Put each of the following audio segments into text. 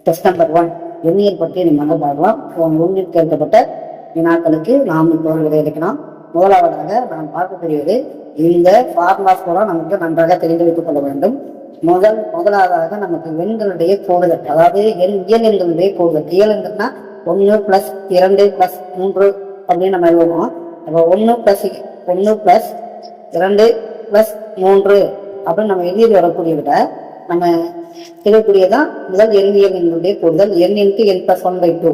Test number 1 எண்ணியல் பற்றி நம்ம பார்க்கலாம். முன்னில் கேட்கப்பட்ட வினாக்களுக்கு நாம் இப்போ விடையளிக்கலாம். முதலாவதாக நாம் பார்க்கக்கூடியது இந்த ஃபார்முலாஸ் கூட நமக்கு நன்றாக தெரிந்து வைத்துக் கொள்ள வேண்டும். முதலாவதாக நமக்கு எண்களுடைய கூடுதல், அதாவது இயல் எண்களுடைய கூடுதல். இயல் எண்கள்னா 1 + 2 + 3 அப்படின்னு நம்ம எழுதுவோம். அப்போ 1 + 2 + 3 அப்படின்னு நம்ம எழுதி வரக்கூடியவிட நம்ம எழுதக்கூடியதான் முதல் எண்ணியல் எண்களுடைய கூடுதல். n × n + 1/2,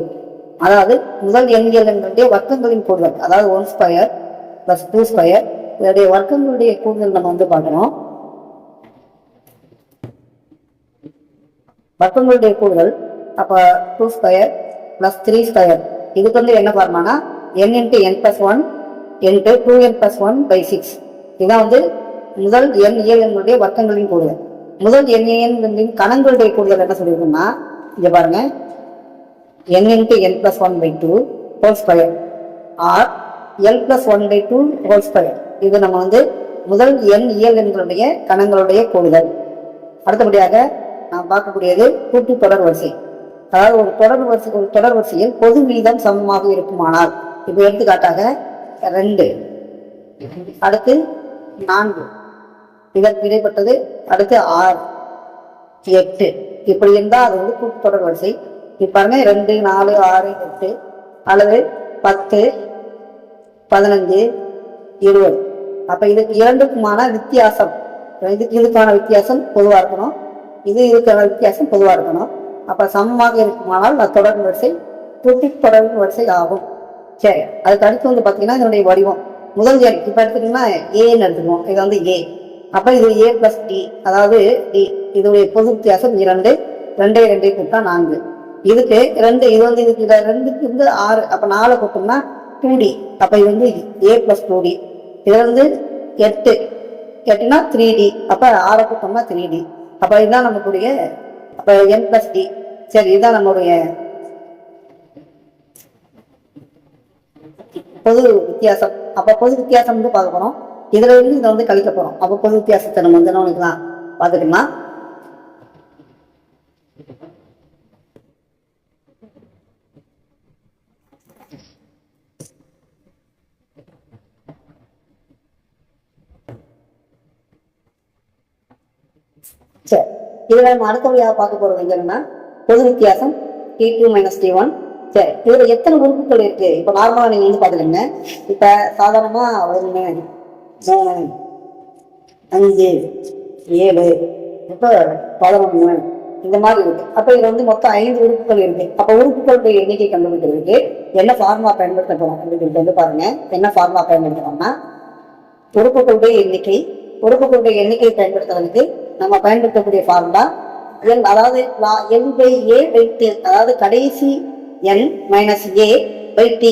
அதாவது முதல் எண்ணியல் எண்களுடைய வர்க்கங்களின் கூடுதல், அதாவது 1² + 2². இதனுடைய வர்க்கங்களுடைய கூடுதல் நம்ம பார்க்கணும். வர்க்கங்களுடைய கூடுதல் அப்ப 2² + 3². இதுக்கு என்ன ஃபார்முலானா n × n + 1 × 2n + 1/6. இதான் முதல் இயல் எண்களுடைய வர்க்கங்களின் கூடுதல். முதல் எண்களின் கணங்களுடைய கூடுதல் என்ன சொல்லியிருக்கோம்னா, இங்க பாருங்க, n × n + 1/2 2² or l + 1/2 2². இது நம்ம முதல் இயல் எண்களுடைய கணங்களுடைய கூடுதல். அடுத்தபடியாக நாம் பார்க்கக்கூடியது கூட்டு தொடர் வரிசை. அதாவது ஒரு தொடர் வரிசையில் பொது வீதம் சமமாக இருக்குமானால், இப்ப எடுத்துக்காட்டாக 2, அடுத்து 4, இதற்கு இடைப்பட்டது அடுத்து 6, 8, இப்படி இருந்தால் அது கூட்டு தொடர் வரிசை. இப்ப பாருங்க 2, 4, 6, 8 அல்லது 10, 15, 20. அப்ப இதுக்கு இரண்டுக்குமான வித்தியாசம், இதுக்கான வித்தியாசம் பொதுவா இருக்கணும், இதுக்கான வித்தியாசம் பொதுவா இருக்கணும். அப்ப சமமாக இருக்குமானால் அது தொடர் வரிசை கூட்டு தொடர் வரிசை ஆகும். சரி, அதுக்கு அடுத்து பாத்தீங்கன்னா இதனுடைய வடிவம். முதல் எண் இப்ப எடுத்துக்கிட்டீங்கன்னா ஏன்னு எடுத்துக்குவோம். இது ஏ. அப்ப இது a + d, அதாவது d. இதனுடைய பொது வித்தியாசம் 2, 2 2 கூட்டா 4. இதுக்கு 2, இதுக்கு 2க்கு 6, அப்ப 4 கூட்டோம்னா 2d. அப்ப இது a + 2d. இது 8, 8னா 3d. அப்ப 6 கூட்டோம்னா 3d. அப்ப இதுதான் நம்மளுடைய அப்ப n + d. சரி, இதுதான் நம்மளுடைய பொது வித்தியாசம். அப்ப பொது வித்தியாசம் பார்க்க போறோம். இதுல இருந்து இதை கழிக்க போறோம். அப்ப பொது வித்தியாசத்தை நம்ம கவனிக்கலாம், பார்த்துக்கலாம். சரி, இதுல நம்ம அடுத்தபடியாக பார்க்க போறது என்னன்னா பொது வித்தியாசம் t2 - t1. சரி, இதுல எத்தனை உறுப்புகள் இருக்கு? இப்ப நார்மலா நீங்க பாத்துக்கங்க. இப்ப சாதாரணமா 1, 3, 5, 7, இப்ப 11 இந்த மாதிரி இருக்கு. அப்ப இதுல மொத்தம் 5 உறுப்புகள் இருக்கு. அப்ப உறுப்புகளுடைய எண்ணிக்கை கண்டுபிடிக்கிறதுக்கு என்ன ஃபார்முலா பயன்படுத்த போறோம் அப்படின்னு பாருங்க. என்ன ஃபார்முலா பயன்படுத்துறோம்னா, உறுப்புகளுடைய எண்ணிக்கை பயன்படுத்துறதுக்கு நம்ம பயன்படுத்தக்கூடிய ஃபார்முலா n, அதாவது n/a/t, அதாவது கடைசி n - a/t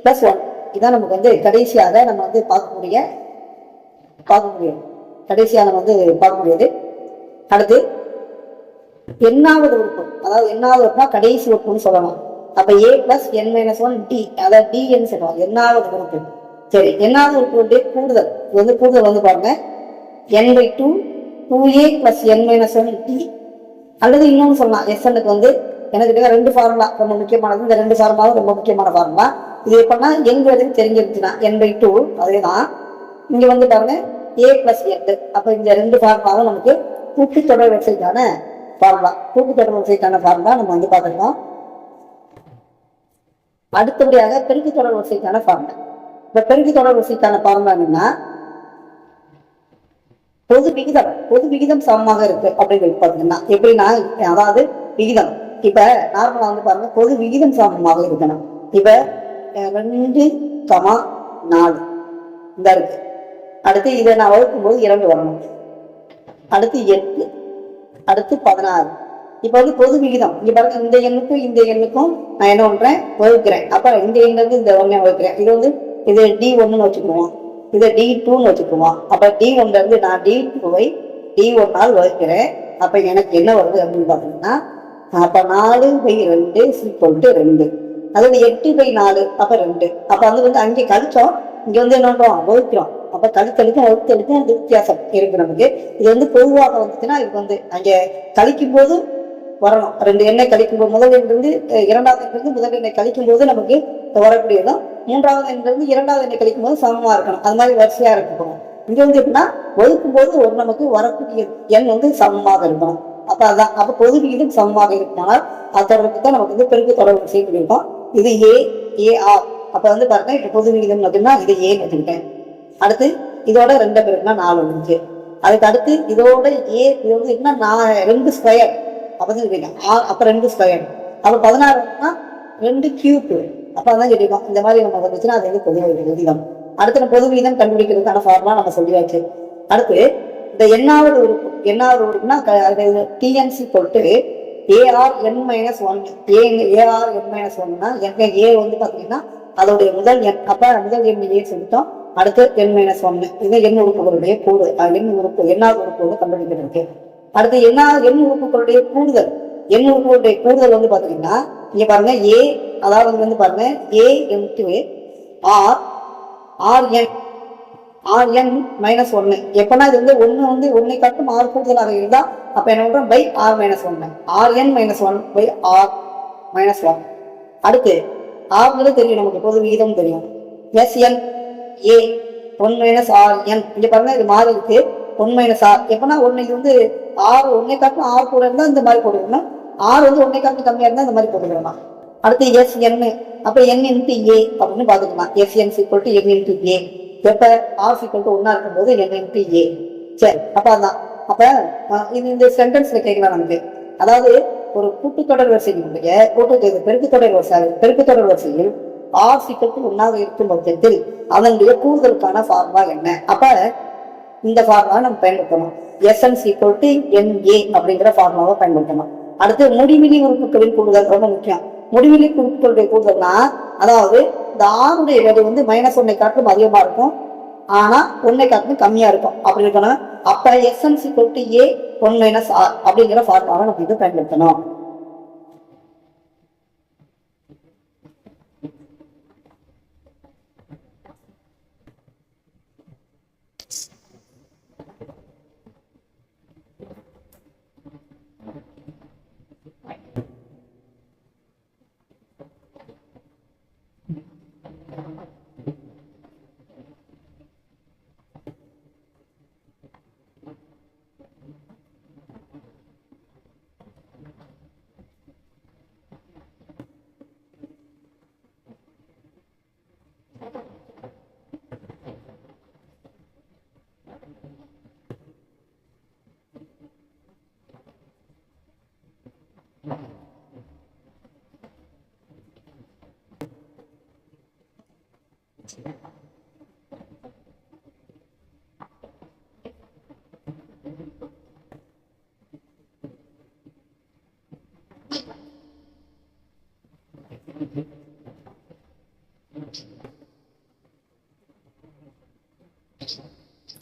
+ 1. இதான் நமக்கு கடைசியாக நம்ம பார்க்கக்கூடியது. அடுத்து எண்ணாவது உறுப்பு, அதாவது எண்ணாவது உறுப்புனா கடைசி உறுப்புன்னு சொல்லலாம். அப்ப a + n - 1t, அதாவது dn சொல்லுவாங்க, எண்ணாவது உறுப்பு. சரி, எண்ணாவது உறுப்புடைய கூடுதல் கூடுதல் பாருங்க, n/2 2a + n - 1t. அல்லது இன்னொன்னு சொல்லலாம், SNக்கு எனக்கு 2 ஃபார்முலா ரொம்ப முக்கியமானது. இந்த 2 ஃபார்முலாவும் ரொம்ப முக்கியமான ஃபார்முலா. இது எப்படின்னா எங்களுக்கு தெரிஞ்சிருச்சுன்னா n/2 அதேதான். இங்க பாருங்க a + n. அப்ப இந்த 2 ஃபார்முலாவும் நமக்கு கூட்டு தொடர் வரிசைக்கான ஃபார்முலா. கூட்டு தொடர் வரிசைக்கான ஃபார்முலா நம்ம பார்த்துக்கலாம். அடுத்தபடியாக பெருக்கி தொடர் வரிசைக்கான ஃபார்முலா. இப்ப பெருக்கி தொடர் வரிசைக்கான ஃபார்முலா என்னன்னா, பொது விகிதம் சமமாக இருக்கு அப்படின்னு பாத்தீங்கன்னா எப்படின்னா, அதாவது விகிதம் இப்ப நார்மலா பாருங்க, பொது விகிதம் சமமாக இருக்கணும். இப்ப 2, 4 இந்த இருக்கு. அடுத்து இதை நான் வகுக்கும் போது 2 வரணும். அடுத்து 8, அடுத்து 16. இப்ப பொது விகிதம் இங்க பாருங்க, இந்த எண்ணுக்கும் நான் என்ன பண்றேன், வகுக்கிறேன். அப்புறம் இந்த எண்ணுக்கு இந்த 1 வகுக்கிறேன். இது D1 வச்சுக்குவோம், இதை D2 வச்சுக்குவோம். அப்ப D1 இருந்து நான் D2 D1 வகுக்கிறேன். அப்ப எனக்கு என்ன வருது அப்படின்னு பாத்தீங்கன்னா, அப்ப 4/2 = 2. அதாவது 8/4 அப்ப 2. அப்ப அங்கே கழிச்சோம், இங்க என்ன பண்றோம், வகுக்கிறோம். அப்ப கழித்தலுக்கும் வகுத்தலுக்கும் அந்த வித்தியாசம் இருக்கு நமக்கு. இது பொதுவாக வந்துச்சுன்னா இதுக்கு அங்கே கழிக்கும் போது வரணும். ரெண்டு எண்ணெய் கழிக்கும் போது முதல் எண்ணிலிருந்து இரண்டாவது எண்ணிலிருந்து முதல் எண்ணெய் கழிக்கும் போது நமக்கு வரக்கூடியதும் மூன்றாவது எண்ணிலிருந்து இரண்டாவது எண்ணெய் கழிக்கும் போது சமமா இருக்கணும். அது மாதிரி வரிசையா இருக்கணும். இங்க வந்து எப்படின்னா ஒதுக்கும் போது ஒரு நமக்கு வரக்கூடிய எண் வந்து சமமாக இருக்கணும். அப்ப அதான் அப்ப பொது விகிதம் சமமாக இருக்குமானால் அது தொடர்பு தான் நமக்கு வந்து பெருக்கு தொடர்பு செய்யக்கூடியிருக்கோம். இது ஏஆர். அப்ப வந்து பாருங்க இப்ப பொது விகிதம் அப்படின்னா இது ஏன்னு வச்சுக்கிட்டேன். அடுத்து இதோட 2 பெருக்குனா 4 வந்துச்சு. அதுக்கு அடுத்து இதோட இது வந்து எப்படின்னா 2 ஸ்கொயர் அப்ப அப்ப 2 ஸ்கொயர் அப்ப 16 2 கியூப். அப்ப அதான் சொல்லியிருக்கோம். இந்த மாதிரி நம்ம வந்துச்சுன்னா அது வந்து பொது விகிதம். அடுத்து நம்ம பொது விகிதம் கண்டுபிடிக்கிறதுக்கான ஃபார்முலா நம்ம சொல்லியாச்சு. அடுத்து இந்த எண்ணாவது உறுப்புனா டிஎன்சி போட்டு ARn-1 ARn-1னா ஏ வந்து பாத்தீங்கன்னா அதோடைய முதல் எண். அப்ப முதல் எண் ஏ சொல்லிட்டோம். அடுத்து n-1 இது எண் உறுப்புகளுடைய கூடு. எண்ணாவது உறுப்பு கண்டுபிடிக்கிறது. அடுத்து எண் உறுப்புகளுடைய கூடுதல். எண் உறுப்புகளுடைய கூடுதல் வந்து பாத்தீங்கன்னா இங்க பாருங்க ஏ, அதாவது வந்து பாருங்க ஏ × Rn-1. எப்பனா இது வந்து ஒன்னை காட்டும் 6 கூடுதலாக இருந்தா அப்ப என்ன பண்றோம் பை R-1 Rn-1/R-1. அடுத்து ஆறுங்கிறது தெரியும் நமக்கு, பொது விகிதம் தெரியும். Sn A 1 - Rn. இங்க பாருங்க இது மாறி இருக்கு 1 - R. எப்பனா இது வந்து ஒன்னை காட்டும் 6 கூட இருந்தா இந்த மாதிரி போட்டுக்கணும். R வந்து ஒன்னை காட்டும் கம்மியா இருந்தா இந்த மாதிரி போட்டுக்கலாம். அடுத்து Sn. அப்ப n × A அப்படின்னு பாத்துக்கலாம். Sn = n × A. எப்ப R = 1 இருக்கும்போது n × A. சரி, அப்ப அதான் அப்ப இது இந்த சென்டென்ஸ்ல கேட்கலாம் நமக்கு. அதாவது ஒரு கூட்டுத்தொடர் வரிசையினுடைய பெருக்கு தொடர் வரிசையில் R = 1 இருக்கும் பட்சத்தில் அதனுடைய கூடுதலுக்கான ஃபார்முலா என்ன? அப்ப இந்த ஃபார்முலா நம்ம பயன்படுத்தணும். Sn = NA அப்படிங்கிற ஃபார்முலாவை பயன்படுத்தணும். அடுத்து முடிவிலி உறுப்புகளின் கூடுதல் ரொம்ப முக்கியம். முடிவிலி உறுப்புகளுடைய கூடுதல்னா அதாவது இந்த ஆறுடைய வேலை வந்து -1 காட்டிலும் அதிகமா இருக்கும், ஆனா 1 காட்டிலும் கம்மியா இருக்கும். அப்படி இருக்கணும். அப்ப Sn = A 1 - R அப்படிங்கிற ஃபார்முலாவை நம்ம இது பயன்படுத்தணும்.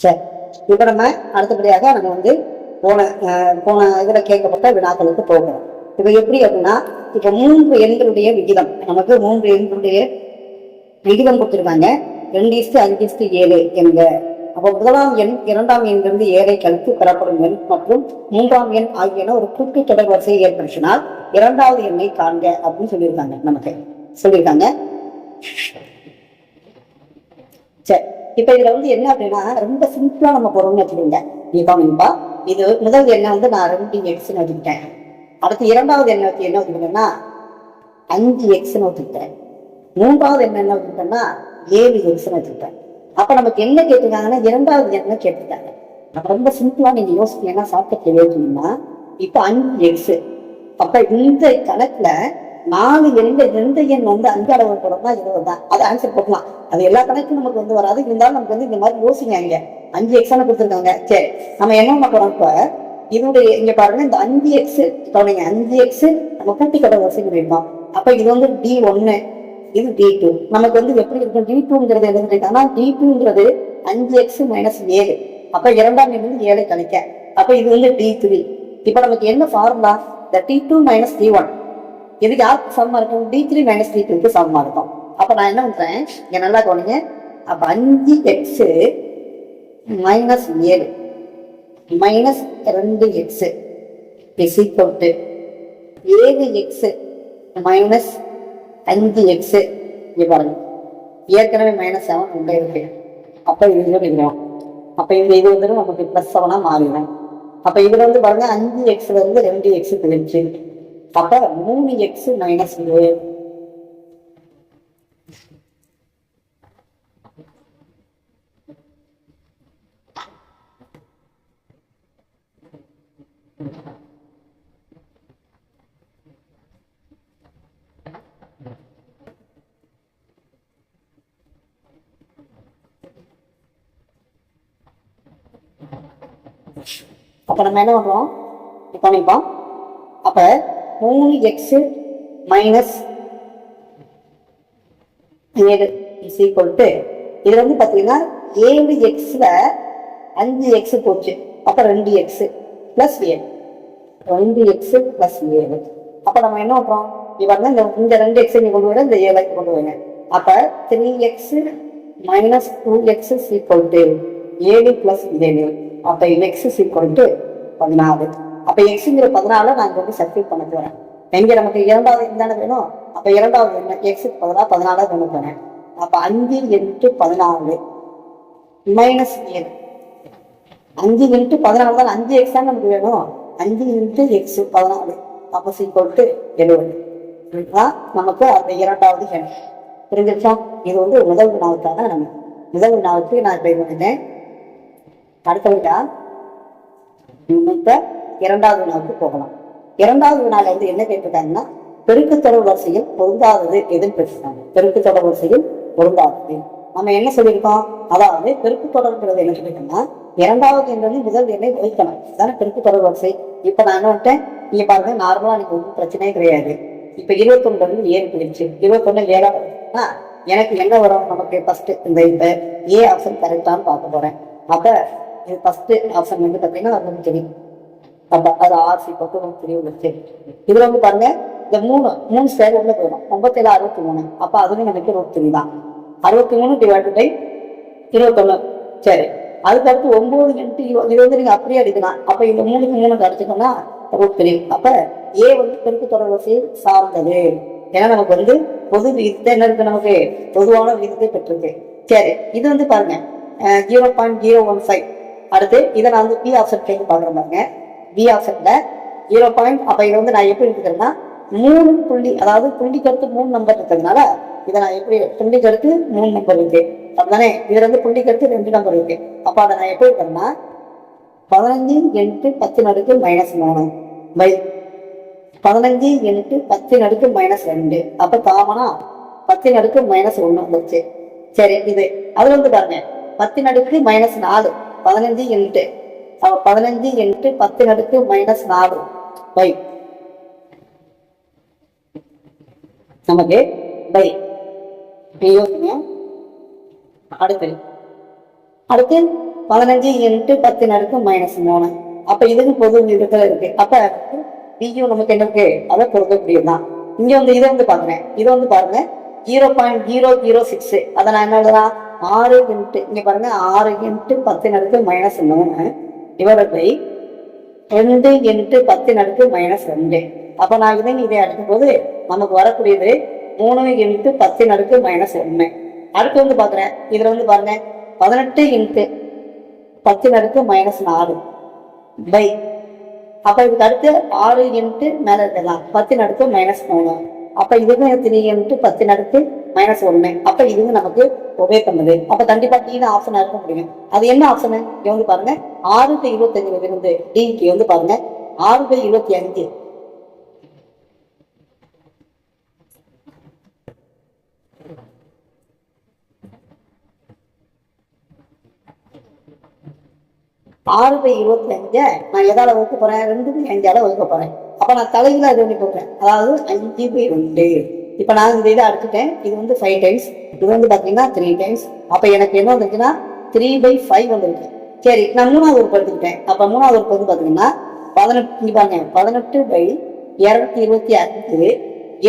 சரி, இப்ப நம்ம அடுத்தபடியாக நம்ம வந்து போன இதுல கேட்கப்பட்ட வினாக்களுக்கு போகிறோம். இப்ப எப்படி அப்படின்னா இப்ப 3 எண்களுடைய விகிதம், நமக்கு 3 எண்களுடைய விகிதம் கொடுத்திருக்காங்க. 2:5:7 என்க. அப்போ முதலாம் எண் இரண்டாம் எண்ணிலிருந்து 7 கழித்து பெறப்படும் எண் மற்றும் 3ஆம் எண் ஆகியன ஒரு கூட்டு தொடர் வரிசையை ஏற்படுத்தினால் இரண்டாவது எண்ணை காண்க அப்படின்னு சொல்லியிருக்காங்க. சரி, இப்ப இதுல வந்து என்ன அப்படின்னா ரொம்ப சிம்பிளா நம்ம போறோம்னு வச்சுக்கோங்க. இப்பா இது முதல் எண்ணை வந்து நான் 2x வச்சுக்கிட்டேன். அடுத்து இரண்டாவது எண்ணை வச்சு என்ன வச்சுக்கிட்டேன்னா 5x வச்சுக்கிட்டேன். மூன்றாவது என்ன வச்சுக்கிட்டேன்னா 7x வச்சுக்கிட்டேன். அப்ப நமக்கு என்ன கேட்டிருக்காங்கன்னா இரண்டாவது எண்ணை கேட்டிருக்காங்க. ரொம்ப சிம்பிளா நீங்க யோசிச்சீங்கன்னா சாப்பிட்டு யோசிச்சீங்கன்னா இப்ப 5x. அப்ப இந்த கணக்குல 4 எந்த எண் வந்து 5 அளவு போடணும்னா 20 தான். அது ஆன்சர் போடலாம். அது எல்லா கணக்கும் நமக்கு வந்து வராது. இருந்தாலும் நமக்கு வந்து இந்த மாதிரி யோசிங்க. இங்க 5x கொடுத்துருக்காங்க. சரி, நம்ம என்ன பண்ண போறோம் இப்ப இதனுடைய இங்க பாருங்க இந்த 5x கவனிங்க. 5x நம்ம கூட்டி தொடர் வரிசை பண்ணிருக்கோம். அப்ப இது வந்து D1, இது D2. நமக்கு வந்து எப்படி இருக்கும் D2ங்கிறது என்ன சொல்லிட்டாங்கன்னா D2ங்கிறது 5x - 7. அப்ப இரண்டாம் எண்ணிலிருந்து 7 கழிக்க. அப்ப இது வந்து D3. இப்ப நமக்கு என்ன ஃபார்முலா? இந்த T2 - T1 இதுக்கு யாருக்கு சமமா இருக்கும்? D3 - T2க்கு சமமா இருக்கும். அப்ப நான் என்ன பண்றேன் இங்க நல்லா கவனிங்க. அப்ப 5x - 7 - 2x = 7x minus 5x இங்கே பாருங்க ஏற்கனவே -7 உண்டே இருக்கு. அப்போ இது எழுதிக்கிறோம். அப்போ இந்த இது வந்துடும் நமக்கு +7 மாறிடும். அப்போ இதுல வந்து பாருங்க 5xல இருந்து 2x பிரிச்சு அப்போ 3x மைனஸ் 7. அப்போ நம்ம என்ன பண்ணுறோம் கவனிப்போம். அப்போ 3x minus 7 is equal to இது வந்து பார்த்தீங்கன்னா 7xல 5x போச்சு. அப்போ 2x ப்ளஸ் 7 2x ப்ளஸ் 7. அப்போ நம்ம என்ன பண்ணுறோம் இவங்க இந்த 2x நீ கொண்டு வர இந்த 7 கொண்டு வருங்க. அப்போ 3x minus 2x is equal to 7 plus 7. அப்போ x இஸ் ஈக்குவல் டு 14. அப்போ எக்ஸுங்கிற 14 நான் இங்கே வந்து சப்ஸ்டிட்யூட் பண்ண போகிறேன். எங்கே நமக்கு இரண்டாவது தானே வேணும். அப்போ இரண்டாவது என்ன எக்ஸுக்கு 14 கொண்டு போகிறேன். அப்போ 5 × 14 மைனஸ் 7. 5 × 14 தான் 5x தான் நமக்கு வேணும். 5 × x 14 அப்போ ஈக்குவல் டு 70. இதுதான் நமக்கு அந்த இரண்டாவது எண். புரிஞ்சிருச்சா? இது வந்து முதல் வினாவுக்கான நம்ம முதல் வினாவுக்கு நான் ட்ரை பண்ணிட்டேன். அடுத்த வினா இப்ப இரண்டாவது வினாவுக்கு போகலாம். இரண்டாவது வினால வந்து என்ன கேட்டிருக்காங்கன்னா பெருக்கு தொடர் வரிசையில் பொருந்தாதது எதுன்னு பேசுறாங்க. பெருக்கு தொடர் வரிசையில் பொருந்தாதது நம்ம என்ன சொல்லியிருக்கோம், அதாவது பெருக்கு தொடர்ங்கிறது என்ன சொல்லிட்டோம்னா இரண்டாவது எண்ணில் முதல் எண்ணை வகிக்கணும். தானே பெருக்கு தொடர் வரிசை. இப்ப நான் என்ன பண்ணிட்டேன் நீங்க பாருங்க, நார்மலா எனக்கு ஒன்றும் பிரச்சனையே கிடையாது. இப்ப 21 7 பிடிச்சு 21 7 எனக்கு என்ன வரும், நமக்கு ஃபர்ஸ்ட் இந்த ஏ ஆப்ஷன் கரெக்டானு பார்க்க போறேன். அப்ப இது ஃபர்ஸ்ட் ஆப்ஷன் வந்து பார்த்தீங்கன்னா அது தெரியும். அப்ப அது ஆர்சி பக்கம் நமக்கு தெரியும். இதுல வந்து பாருங்க இந்த மூணு ஸ்கொயர் உள்ள போயிடும். 97 63. அப்ப அதுவும் நமக்கு 23 தான். 63 டிவைட் பை 21. சரி, அதுக்கடுத்து 9 × 20 இது வந்து நீங்க அப்படியே அடிக்கலாம். அப்ப இந்த 3க்கு 3 அடிச்சுக்கோன்னா 23. அப்ப ஏ வந்து பெருக்கு தொடர் வரிசையில் சார்ந்தது. ஏன்னா நமக்கு வந்து பொது விகிதத்தை என்ன இருக்கு, நமக்கு பொதுவான விகிதத்தை பெற்றிருக்கு. சரி, இது வந்து பாருங்க 0.015. அடுத்து இதை நான் வந்து பி ஆப்ஷன் கேட்டு பாக்குறேன் பாருங்க. பி ஆப்ஷன்ல 0. அப்ப இதை வந்து நான் எப்படி எடுத்துக்கிறேன்னா 3 புள்ளி, அதாவது புள்ளிக்கு அடுத்து 3 நம்பர் இருக்கிறதுனால இதை நான் எப்படி புள்ளிக்கு அடுத்து 3 நம்பர் இருக்கு அப்படிதானே. இதுல இருந்து புள்ளிக்கு அடுத்து 2 நம்பர் இருக்கு. அப்ப அதை நான் எப்படி இருக்கிறேன்னா 15 × 10 -3 பை 15 × 10 -2. அப்ப காமனா 10 -1 வந்துருச்சு. சரி, இது அதுல வந்து பாருங்க 10 -4 15 × 10 -4 பை நமக்கு பை யோசிங்க. அடுத்து 15 × 10 -3. அப்ப இதுக்கு பொது விகிதத்துல இருக்கு. அப்ப பியும் நமக்கு என்ன இருக்கு, அதை பொருத்தக்கூடியதுதான். இங்க வந்து இதை வந்து பாக்குறேன். இதை வந்து பாருங்க 0.006. அதை நான் என்ன எழுதலாம் 6 இங்க பாருங்க 6 × 10 -3 டிவைட் பை 2 × 10 -2. அப்ப நான் இதை அடுக்கும் போது நமக்கு வரக்கூடியது 3 × 10 -1. அடுத்து வந்து பாக்குறேன். இதுல வந்து பாருங்க 18 × 10 -4 பை, அப்ப இதுக்கு அடுத்து 6 × மேல இருக்கலாம் 10 -3. அப்ப இதுவும் 3 × 10 -1. அப்ப இதுவும் நமக்கு ஒரே பண்ணுது. அப்ப கண்டிப்பா டி தான் ஆப்ஷனா இருக்க முடியும். அது என்ன ஆப்ஷனு இங்க வந்து பாருங்க 6/25 இருந்து டிக்கு வந்து பாருங்க 6/25. ஆறு பை 25 நான் எதால வகுக்க போறேன், 2/5 வகுக்க போறேன். அப்ப நான் தலையில அது பண்ணி போட்டேன், அதாவது 5/2. இப்ப நான் இந்த இதை அடிச்சுட்டேன். இது வந்து 5 டைம்ஸ், இது வந்து பாத்தீங்கன்னா 3 டைம்ஸ். அப்ப எனக்கு என்ன வந்துருச்சுன்னா 3/5 வந்துருக்கு. சரி, நான் மூணாவது உறுப்பு எடுத்துக்கிட்டேன். அப்ப மூணாவது உறுப்பு வந்து பாத்தீங்கன்னா 18 பாருங்க 18/225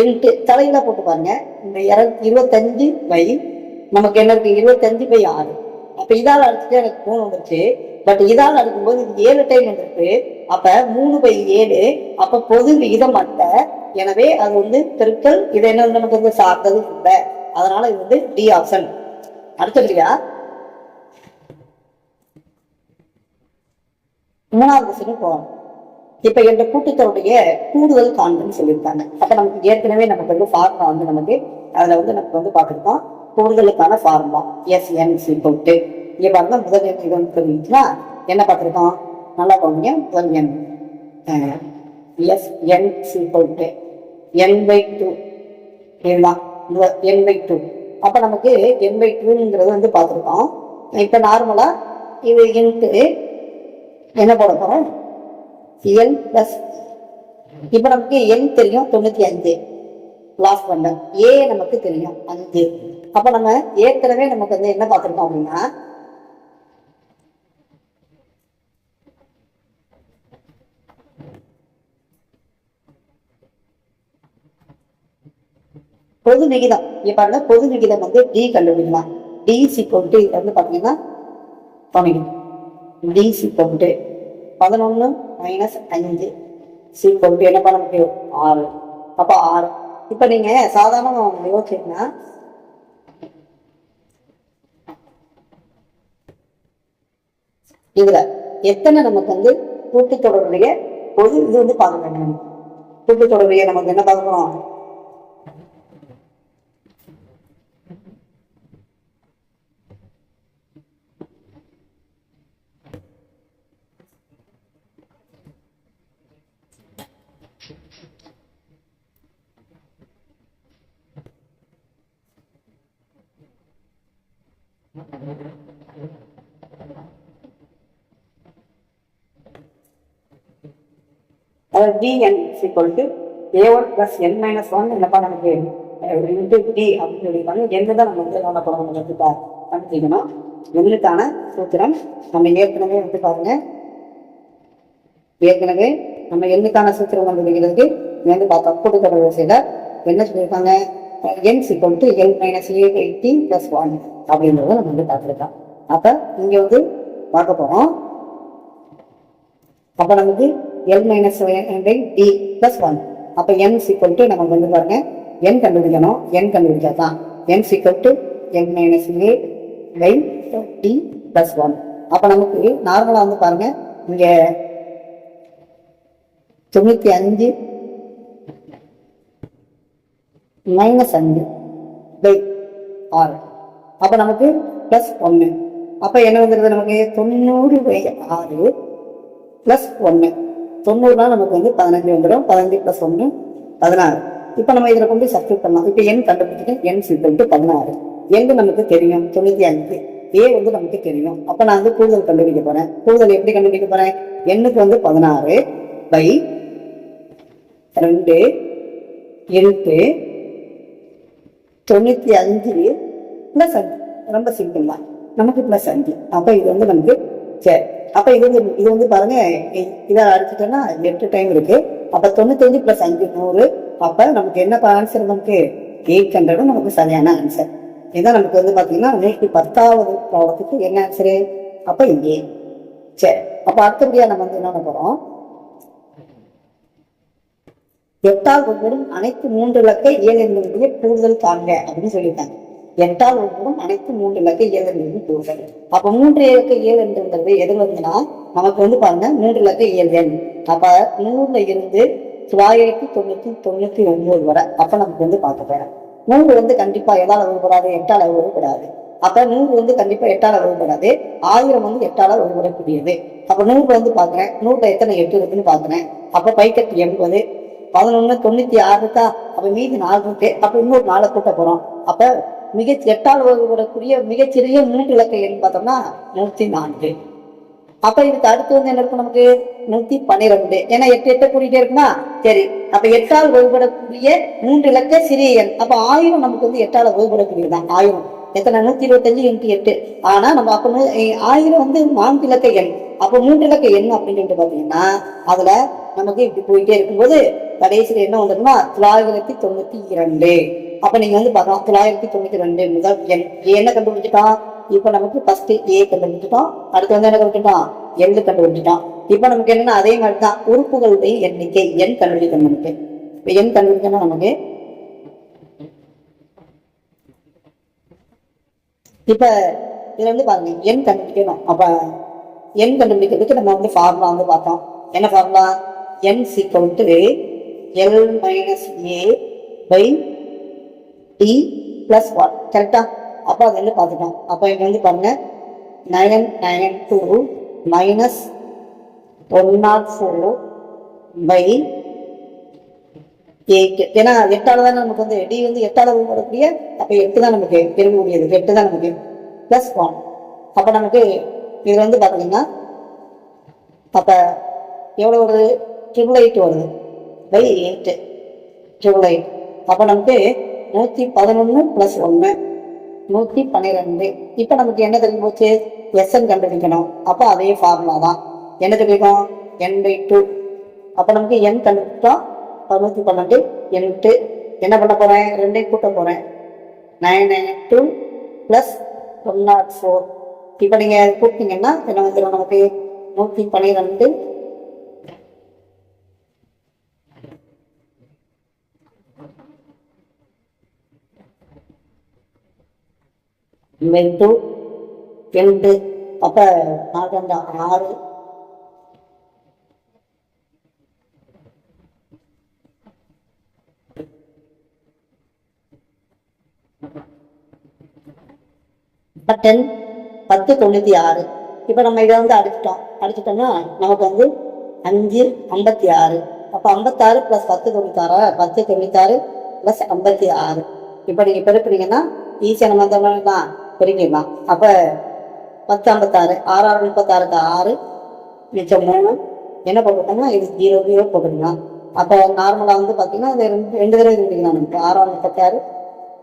எட்டு தலையில போட்டு பாருங்க. இந்த 225 நமக்கு என்ன இருக்கு 25/6. அப்ப இதால அடிச்சுட்டு எனக்கு 3 வந்துருச்சு. பட் இதால் அடுக்கும்போது இது 7 டைம் வந்துருக்கு. அப்ப 3/7 அப்ப பொது விகிதம் அல்ல. எனவே அது வந்து பெருக்கல் இது என்ன நமக்கு வந்து சார்ந்தது இல்லை. அதனால இது வந்து டி ஆப்ஷன். அடுத்தபடியா 3வது கொஸ்டின் போகணும். இப்ப என்ற கூட்டுத்தொடைய கூடுதல் காண்புன்னு சொல்லியிருக்காங்க. அப்ப நமக்கு ஏற்கனவே நமக்கு வந்து ஃபார்முலா வந்து நமக்கு அதுல வந்து நமக்கு வந்து பார்த்துருக்கோம். கூடுதலுக்கான ஃபார்முலா SN = இங்க பாருங்க முதல் எண் இது வந்து என்ன பார்த்துருக்கோம், நல்லா பாருங்க. முதல் எண் SN = n/2 இதுதான் n/2. அப்ப நமக்கு n/2ங்கிறது வந்து பார்த்துருக்கோம். இப்ப நார்மலா இது இன்ட்டு என்ன போட போறோம், n பிளஸ். இப்ப நமக்கு n தெரியும் 95 லாஸ்ட் பண்ண, a நமக்கு தெரியும் 5. அப்ப நம்ம ஏற்கனவே நமக்கு வந்து என்ன பார்த்திருக்கோம் அப்படின்னா பொது விகிதம். இப்ப பொது விகிதம் வந்து d கண்டுபிடிக்கலாம். d = இது வந்து பாத்தீங்கன்னா d = 11 - 5 என்ன பண்ண முடியும் 6. அப்ப 6. இப்ப நீங்க சாதாரண யோசிச்சீங்கன்னா இதுல எத்தனை நமக்கு வந்து கூட்டுத்தொடருடைய பொது இது வந்து பார்க்க வேண்டும். கூட்டுத்தொடருடைய நமக்கு என்ன பார்க்கணும், dn = a1 + n - 1 என்னப்பா நமக்கு d அப்படின்னு சொல்லியிருக்காங்க. என்னதான் நம்ம வந்து என்ன பண்ணணும் கண்டுபிடிக்கணும். எங்களுக்கான சூத்திரம் நம்ம ஏற்கனவே வந்து பாருங்க, ஏற்கனவே நம்ம எண்ணுக்கான சூத்திரம் கண்டுபிடிக்கிறதுக்கு வந்து பார்த்தோம். கூட்டுத்தொடர் வரிசையில என்ன சொல்லியிருக்காங்க, n = n - a18 + 1 அப்படின்றத நம்ம வந்து பார்த்துருக்கோம். அப்ப இங்க வந்து பார்க்க போறோம். அப்ப நமக்கு l - d + 1. அப்ப n = நமக்கு வந்து பாருங்க n கண்டுபிடிக்கணும். n கண்டுபிடிச்சாதான் n = n - a/d + 1. அப்ப நமக்கு நார்மலா வந்து பாருங்க இங்க 95 - 5/6. அப்ப நமக்கு +1. அப்ப என்ன வந்துருது நமக்கு 90/6 +1. 90னா நமக்கு வந்து 15 வந்துடும். 15 + 1 16. இப்ப நம்ம இதுல கொண்டு சப்ஸ்டிட்யூட் பண்ணலாம். இப்ப n கண்டுபிடிச்சிட்டு n = 16. n நமக்கு தெரியும் 95, a வந்து நமக்கு தெரியும். அப்ப நான் வந்து கூடுதல் கண்டுபிடிக்க போறேன். கூடுதல் எப்படி கண்டுபிடிக்க போறேன், n-க்கு வந்து 16/2 × 95 + 5. ரொம்ப சிம்பிள் தான், நமக்கு +5. அப்ப இது வந்து நமக்கு சரி. அப்ப இது வந்து பாருங்க, இதை அடிச்சுட்டோம்னா 8 டைம் இருக்கு. அப்ப 95 + 5 100. அப்ப நமக்கு என்ன ஆன்சர், நமக்கு 800 நமக்கு சரியான ஆன்சர். இதான் நமக்கு வந்து பாத்தீங்கன்னா 110வது ப்ராப்ளத்துக்கு என்ன ஆன்சரு, அப்ப இங்கே. சரி, அப்ப அடுத்தபடியா நம்ம வந்து என்ன போறோம், 8ஆல் வகுப்படும் அனைத்து 3 இலக்க இயல் எண்களுடைய கூடுதல் காண்க அப்படின்னு சொல்லியிருக்காங்க. 8ஆல் வகுப்படும் அனைத்து 3 இலக்க இயல் எண்களுடைய கூடுதல். அப்ப 3 இலக்க இயல் எண்ணுன்றது எது வந்துன்னா நமக்கு வந்து பாருங்க 3 இலக்க இயல் எண். அப்ப 100ல இருந்து 999 வரை. அப்ப நமக்கு வந்து பார்க்க போறேன் 100 வந்து கண்டிப்பா எதால வகுப்படாது, 8ஆல் வகுப்படாது. அப்ப 100 வந்து கண்டிப்பா 8ஆல் வகுப்படாது. 1000 வந்து 8ஆல் வகுப்படக்கூடியது. அப்ப 100 வந்து பாக்குறேன், 100ல எத்தனை 8 இருக்குன்னு பாக்குறேன். அப்ப 5/8 11 96 இருக்கா. அப்ப மீதி 4 இருக்கு. அப்ப இன்னொரு 4 கூட்ட போறோம். அப்ப 8ஆல் வகுப்படக்கூடிய மிகச்சிறிய 3 இலக்க எண் பார்த்தோம்னா 104. அப்ப இதுக்கு அடுத்து வந்து என்ன இருக்கும், நமக்கு 112. ஏன்னா 8 8 கூட்டிட்டே இருக்குமா. சரி, அப்ப 8ஆல் வகுப்படக்கூடிய 3 இலக்க சிறிய எண். அப்ப 1000 நமக்கு வந்து 8ஆல் வகுப்படக்கூடியதுதான். 1000 எத்தனை, 125 × 8. ஆனா நம்ம அப்ப 1000 வந்து 4 இலக்க எண். அப்ப 3 இலக்க எண் அப்படின்னு சொல்லிட்டு பாத்தீங்கன்னா அதுல நமக்கு இப்படி போயிட்டே இருக்கும்போது கடைசியில என்ன வந்துருக்குன்னா 992. அப்ப நீங்க வந்து பார்க்கலாம் 992 முதல் எண் என்ன கண்டுபிடிச்சிட்டோம், இப்போ நமக்கு ஃபர்ஸ்ட் ஏ கண்டுபிடிச்சிட்டோம், அடுத்து வந்து என்ன கண்டுபிடிச்சிட்டோம், எல் கண்டுபிடிச்சிட்டோம். இப்போ நமக்கு என்னன்னா அதே மாதிரி தான் உறுப்புகளுடைய எண்ணிக்கை எண் கண்டுபிடிக்கணும். நமக்கு இப்போ எண் கண்டுபிடிக்கணும். நமக்கு இப்ப இதுல வந்து பாருங்க எண் கண்டுபிடிக்கணும். அப்ப எண் கண்டுபிடிக்கிறதுக்கு நம்ம வந்து ஃபார்முலா வந்து பார்த்தோம். என்ன formula, n is equal to L minus a by d plus 1. கரெக்டா? அப்போ அது வந்து பார்த்துட்டோம். அப்போ இங்க வந்து பாருங்க 992 மைனஸ் 104 பை 8. ஏன்னா 8ஆல தான் நமக்கு வந்து டி வந்து 8ஆல வரக்கூடிய, அப்போ 8 தான் நமக்கு பெருகக்கூடியது, 8 தான் நமக்கு பிளஸ் 1. அப்போ நமக்கு இது வந்து பார்த்தீங்கன்னா அப்போ எவ்வளோ வருது, 888 வருது பை 8 888. அப்போ நமக்கு 111 பிளஸ் 1 112. இப்போ நமக்கு என்ன தெரிஞ்சு போச்சு, எஸ்என் கண்டுபிடிக்கணும். அப்போ அதே ஃபார்முலா தான், என்ன தெரியும், n/2. அப்போ நமக்கு n கண்டுபிடிச்சோம். 112 8 என்ன பண்ண போறேன், 2 கூட்ட போறேன், 992 பிளஸ் 104. இப்போ நீங்க கூப்பிட்டீங்கன்னா என்ன வந்துடும், நமக்கு 112 2 2. அப்ப 4 6 10 10 96. இப்போ நம்ம இதை வந்து அடிச்சிட்டோம்னா நமக்கு வந்து 5 56. அப்போ 56 பிளஸ் 10 96 10 96 பிளஸ் 56. இப்போ நீங்க பெருக்கிறீங்கன்னா ஈஸியாக நம்ம வந்து பெருக்கிடலாம். அப்போ 10 56 6 6 36 6 மிச்சம் 3 என்ன போட்டுட்டோம்னா இது 0 0 போட்டுக்கலாம். அப்போ நார்மலாக வந்து பார்த்தீங்கன்னா இது ரெண்டு தடவை இருந்துக்கலாம். நமக்கு 6 36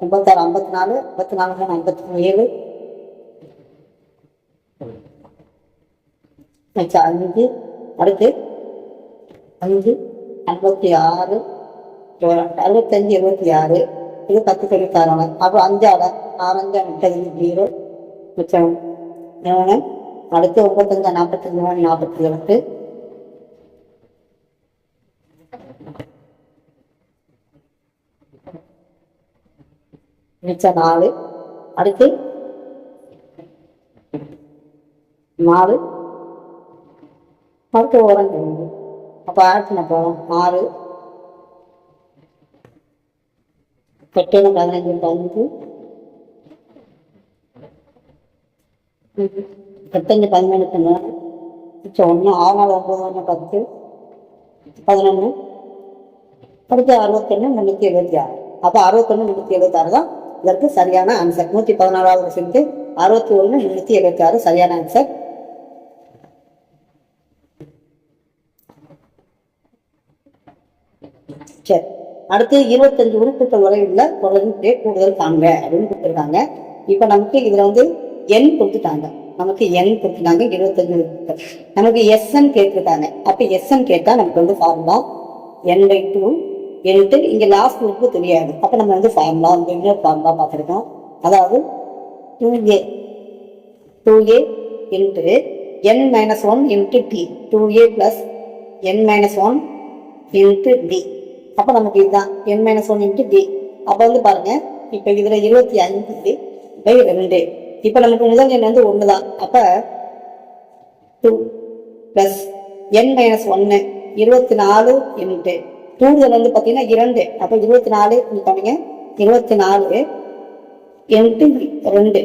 36 54 54 57 5 அடுத்து 5 56 65 76 இது 10 96. அப்போ 5 6 6 30 மிச்சம் 3 அடுத்து 95 45 47 மிச்சம் 4 அடுத்து 4 அடுத்து ஓரம் தெரியுது. அப்போ ஆட்சின போகணும் 6 8 15 5 8 15 3 மிச்சம் 1 6 9 10 11 அடுத்து 61 376. அப்போ 61 376 தான் இதற்கு சரியான ஆன்சர். 116வது செஞ்சு 61 376 சரியான ஆன்சர். சரி, அடுத்து 25 உறுப்புகள் வரை உள்ள தொடரின் கூடுதல் காண்க அப்படின்னு கொடுத்துருக்காங்க. இப்போ நமக்கு இதுல வந்து எண் கொடுத்துட்டாங்க, நமக்கு எண் கொடுத்துட்டாங்க 25 உறுப்புகள். நமக்கு எஸ்என் கேட்டிருக்காங்க. அப்போ எஸ்என் கேட்டா நமக்கு வந்து ஃபார்முலா n/2 என்ட்டு இங்க லாஸ்ட் உறுப்பு தெரியாது. அப்போ நம்ம வந்து ஃபார்முலா இன்னொரு ஃபார்முலா பார்த்துருக்கோம். அதாவது 2a into n-1 into d 2a plus n-1 into d. அப்போ நமக்கு இதுதான் n-1 இன்ட்டு டி. அப்போ வந்து பாருங்க, இப்போ இதுல 25/2. இப்போ நமக்கு முதல் எண் வந்து 1 தான். அப்போ 2 பிளஸ் n-1 24 இன்ட்டு கூடுதல் வந்து பார்த்தீங்கன்னா 2. அப்போ 24 பண்ணிங்க 24 இன்ட்டு 2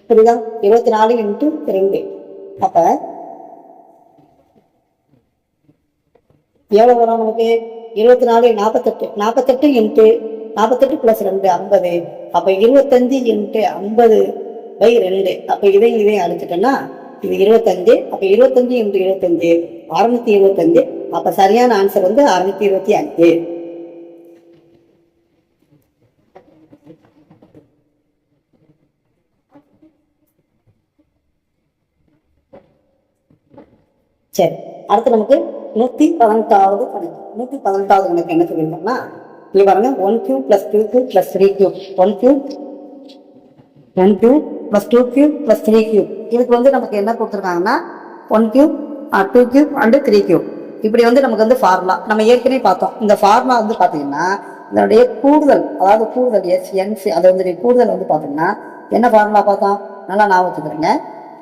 புரியுதா, 24 இன்ட்டு 2. அப்போ எவ்வளோ வரும் நமக்கு, 24 48 48 இன்ட்டு 48 பிளஸ் 2 50. அப்போ 25 இன்ட்டு 50/2. அப்போ இதையும் அடிச்சுட்டோம்னா இது 25. அப்போ 25 இன்ட்டு 25 625. அப்ப சரியான ஆன்சர் வந்து 625. சரி, அடுத்து நமக்கு 118வது கணக்கு. 118வது கணக்கு என்ன சொல்லியிருக்கோம்னா, இங்க பாருங்க 1³ + 2³ + 3³ 1³ 1³ ப்ளஸ் 2 கியூப் ப்ளஸ் 3 கியூப். இதுக்கு வந்து நமக்கு என்ன கொடுத்துருக்காங்கன்னா 1 கியூப் 2 கியூப் அண்டு 3 கியூப். இப்படி வந்து நமக்கு வந்து ஃபார்முலா நம்ம ஏற்கனவே பார்த்தோம். இந்த ஃபார்முலா வந்து பார்த்தீங்கன்னா இதனுடைய கூடுதல், அதாவது கூடுதல் என்சி, அதை வந்து கூடுதல் வந்து பார்த்தீங்கன்னா என்ன ஃபார்முலா பார்த்தோம், நல்லா ஞாபகம் வச்சுக்கிறேங்க.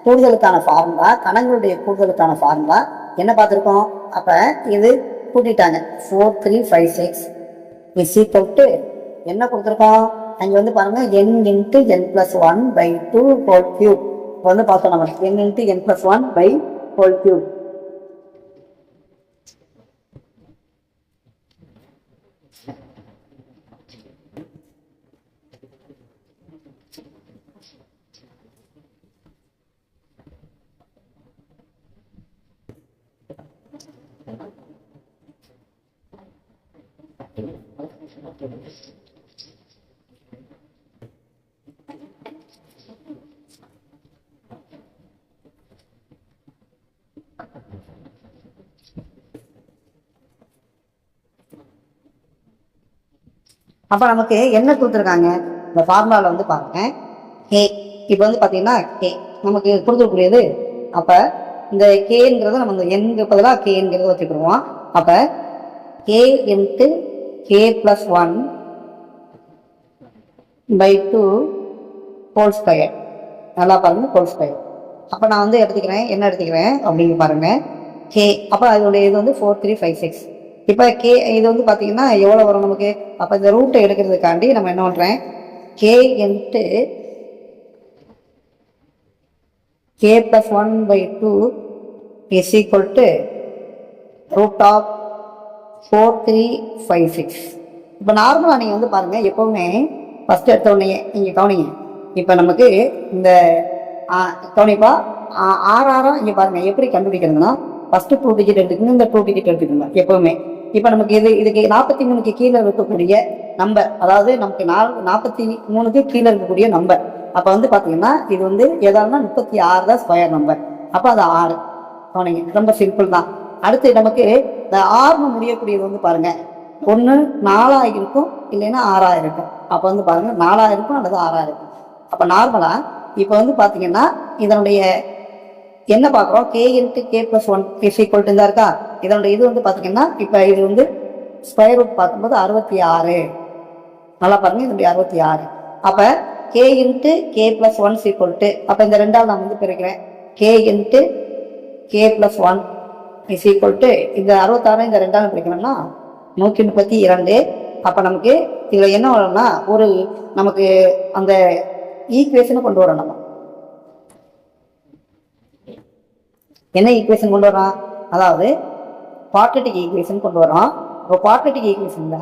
கூடுதலுக்கான ஃபார்முலா, கணங்களுடைய கூடுதலுக்கான ஃபார்முலா என்ன பார்த்துருக்கோம். அப்போ இது கூட்டிட்டாங்க 4 3 5 6 இஸ் ஈக்குவல் டு என்ன கொடுத்துருக்கோம். அங்கே வந்து பாருங்க n into n + 1/2 whole cube. இப்போ வந்து பார்த்தோம் நம்ம n into n + 1/2 whole cube. அப்போ நமக்கு என்ன கொடுத்துருக்காங்க இந்த ஃபார்முலாவில் வந்து பாருங்க கே. இப்போ வந்து பார்த்தீங்கன்னா கே நமக்கு கொடுத்துருக்கூடியது. அப்போ இந்த கேங்கிறத நம்ம இந்த எண்ணுக்கு பதிலாக கேங்கிறத வச்சுக்கிடுவோம். அப்போ K into K + 1/2 whole square. நல்லா பாருங்க ஹோல் ஸ்கொயர். அப்போ நான் வந்து எடுத்துக்கிறேன், என்ன எடுத்துக்கிறேன் அப்படின்னு பாருங்க கே. அப்போ அதோடைய இது வந்து 4 3 5 6. இப்போ கே இது வந்து பார்த்தீங்கன்னா எவ்வளோ வரும் நமக்கு. அப்போ இந்த ரூட்டை எடுக்கிறதுக்காண்டி நம்ம என்ன பண்ணுறேன், K into K + 1/2 is equal to √4 3 5 6. இப்போ நார்மலாக நீங்கள் வந்து பாருங்கள் எப்போவுமே ஃபஸ்ட்டு எடுத்த உடனே இங்கே கவனிங்க. இப்போ நமக்கு இந்த கவனிப்பா ஆறாரம் இங்கே பாருங்கள் எப்படி கண்டுபிடிக்கிறதுனா ஃபஸ்ட்டு 2 டிஜிட் எடுத்துக்கணும், இந்த 2 டிஜிட் எடுத்துக்கணும் எப்போவுமே. இப்போ நமக்கு இதுக்கு 43க்கு கீழே இருக்கக்கூடிய நம்பர், அதாவது நமக்கு 43க்கு கீழே இருக்கக்கூடிய நம்பர். அப்போ வந்து பார்த்தீங்கன்னா இது வந்து எதாருன்னா 36 தான் ஸ்கொயர் நம்பர். அப்போ அது 6. கவனிங்க ரொம்ப சிம்பிள் தான். அடுத்து நமக்கு இந்த 6 முடியக்கூடியது வந்து பாருங்க ஒன்று 4 இருக்கும், இல்லைன்னா 6 இருக்கும். அப்போ வந்து பாருங்க 4 இருக்கும் அல்லது 6 இருக்கும். அப்போ நார்மலா இப்போ வந்து பார்த்தீங்கன்னா இதனுடைய என்ன பார்க்குறோம், K into K + 1 is equal to இருக்கா. இதனுடைய இது வந்து பார்த்தீங்கன்னா இப்போ இது வந்து ஸ்கொயர் ரூட் பார்க்கும்போது 66. நல்லா பாருங்க இதனுடைய 66. அப்போ K into K + 1 equal to, அப்போ இந்த ரெண்டாவது நான் வந்து பிரிக்கிறேன், K into K + 1 is equal to இந்த 66 இந்த ரெண்டாவது பிரிக்கணும்னா 132. அப்போ நமக்கு இதில் என்ன வரும்னா ஒரு நமக்கு அந்த ஈக்குவேஷனை கொண்டு வரோம். நம்ம என்ன ஈக்குவேஷன் கொண்டு வரோம், அதாவது குவாட்ரட்டிக் ஈக்குவேஷன் கொண்டு வரோம். இப்போ குவாட்ரட்டிக் ஈக்குவேஷன்ல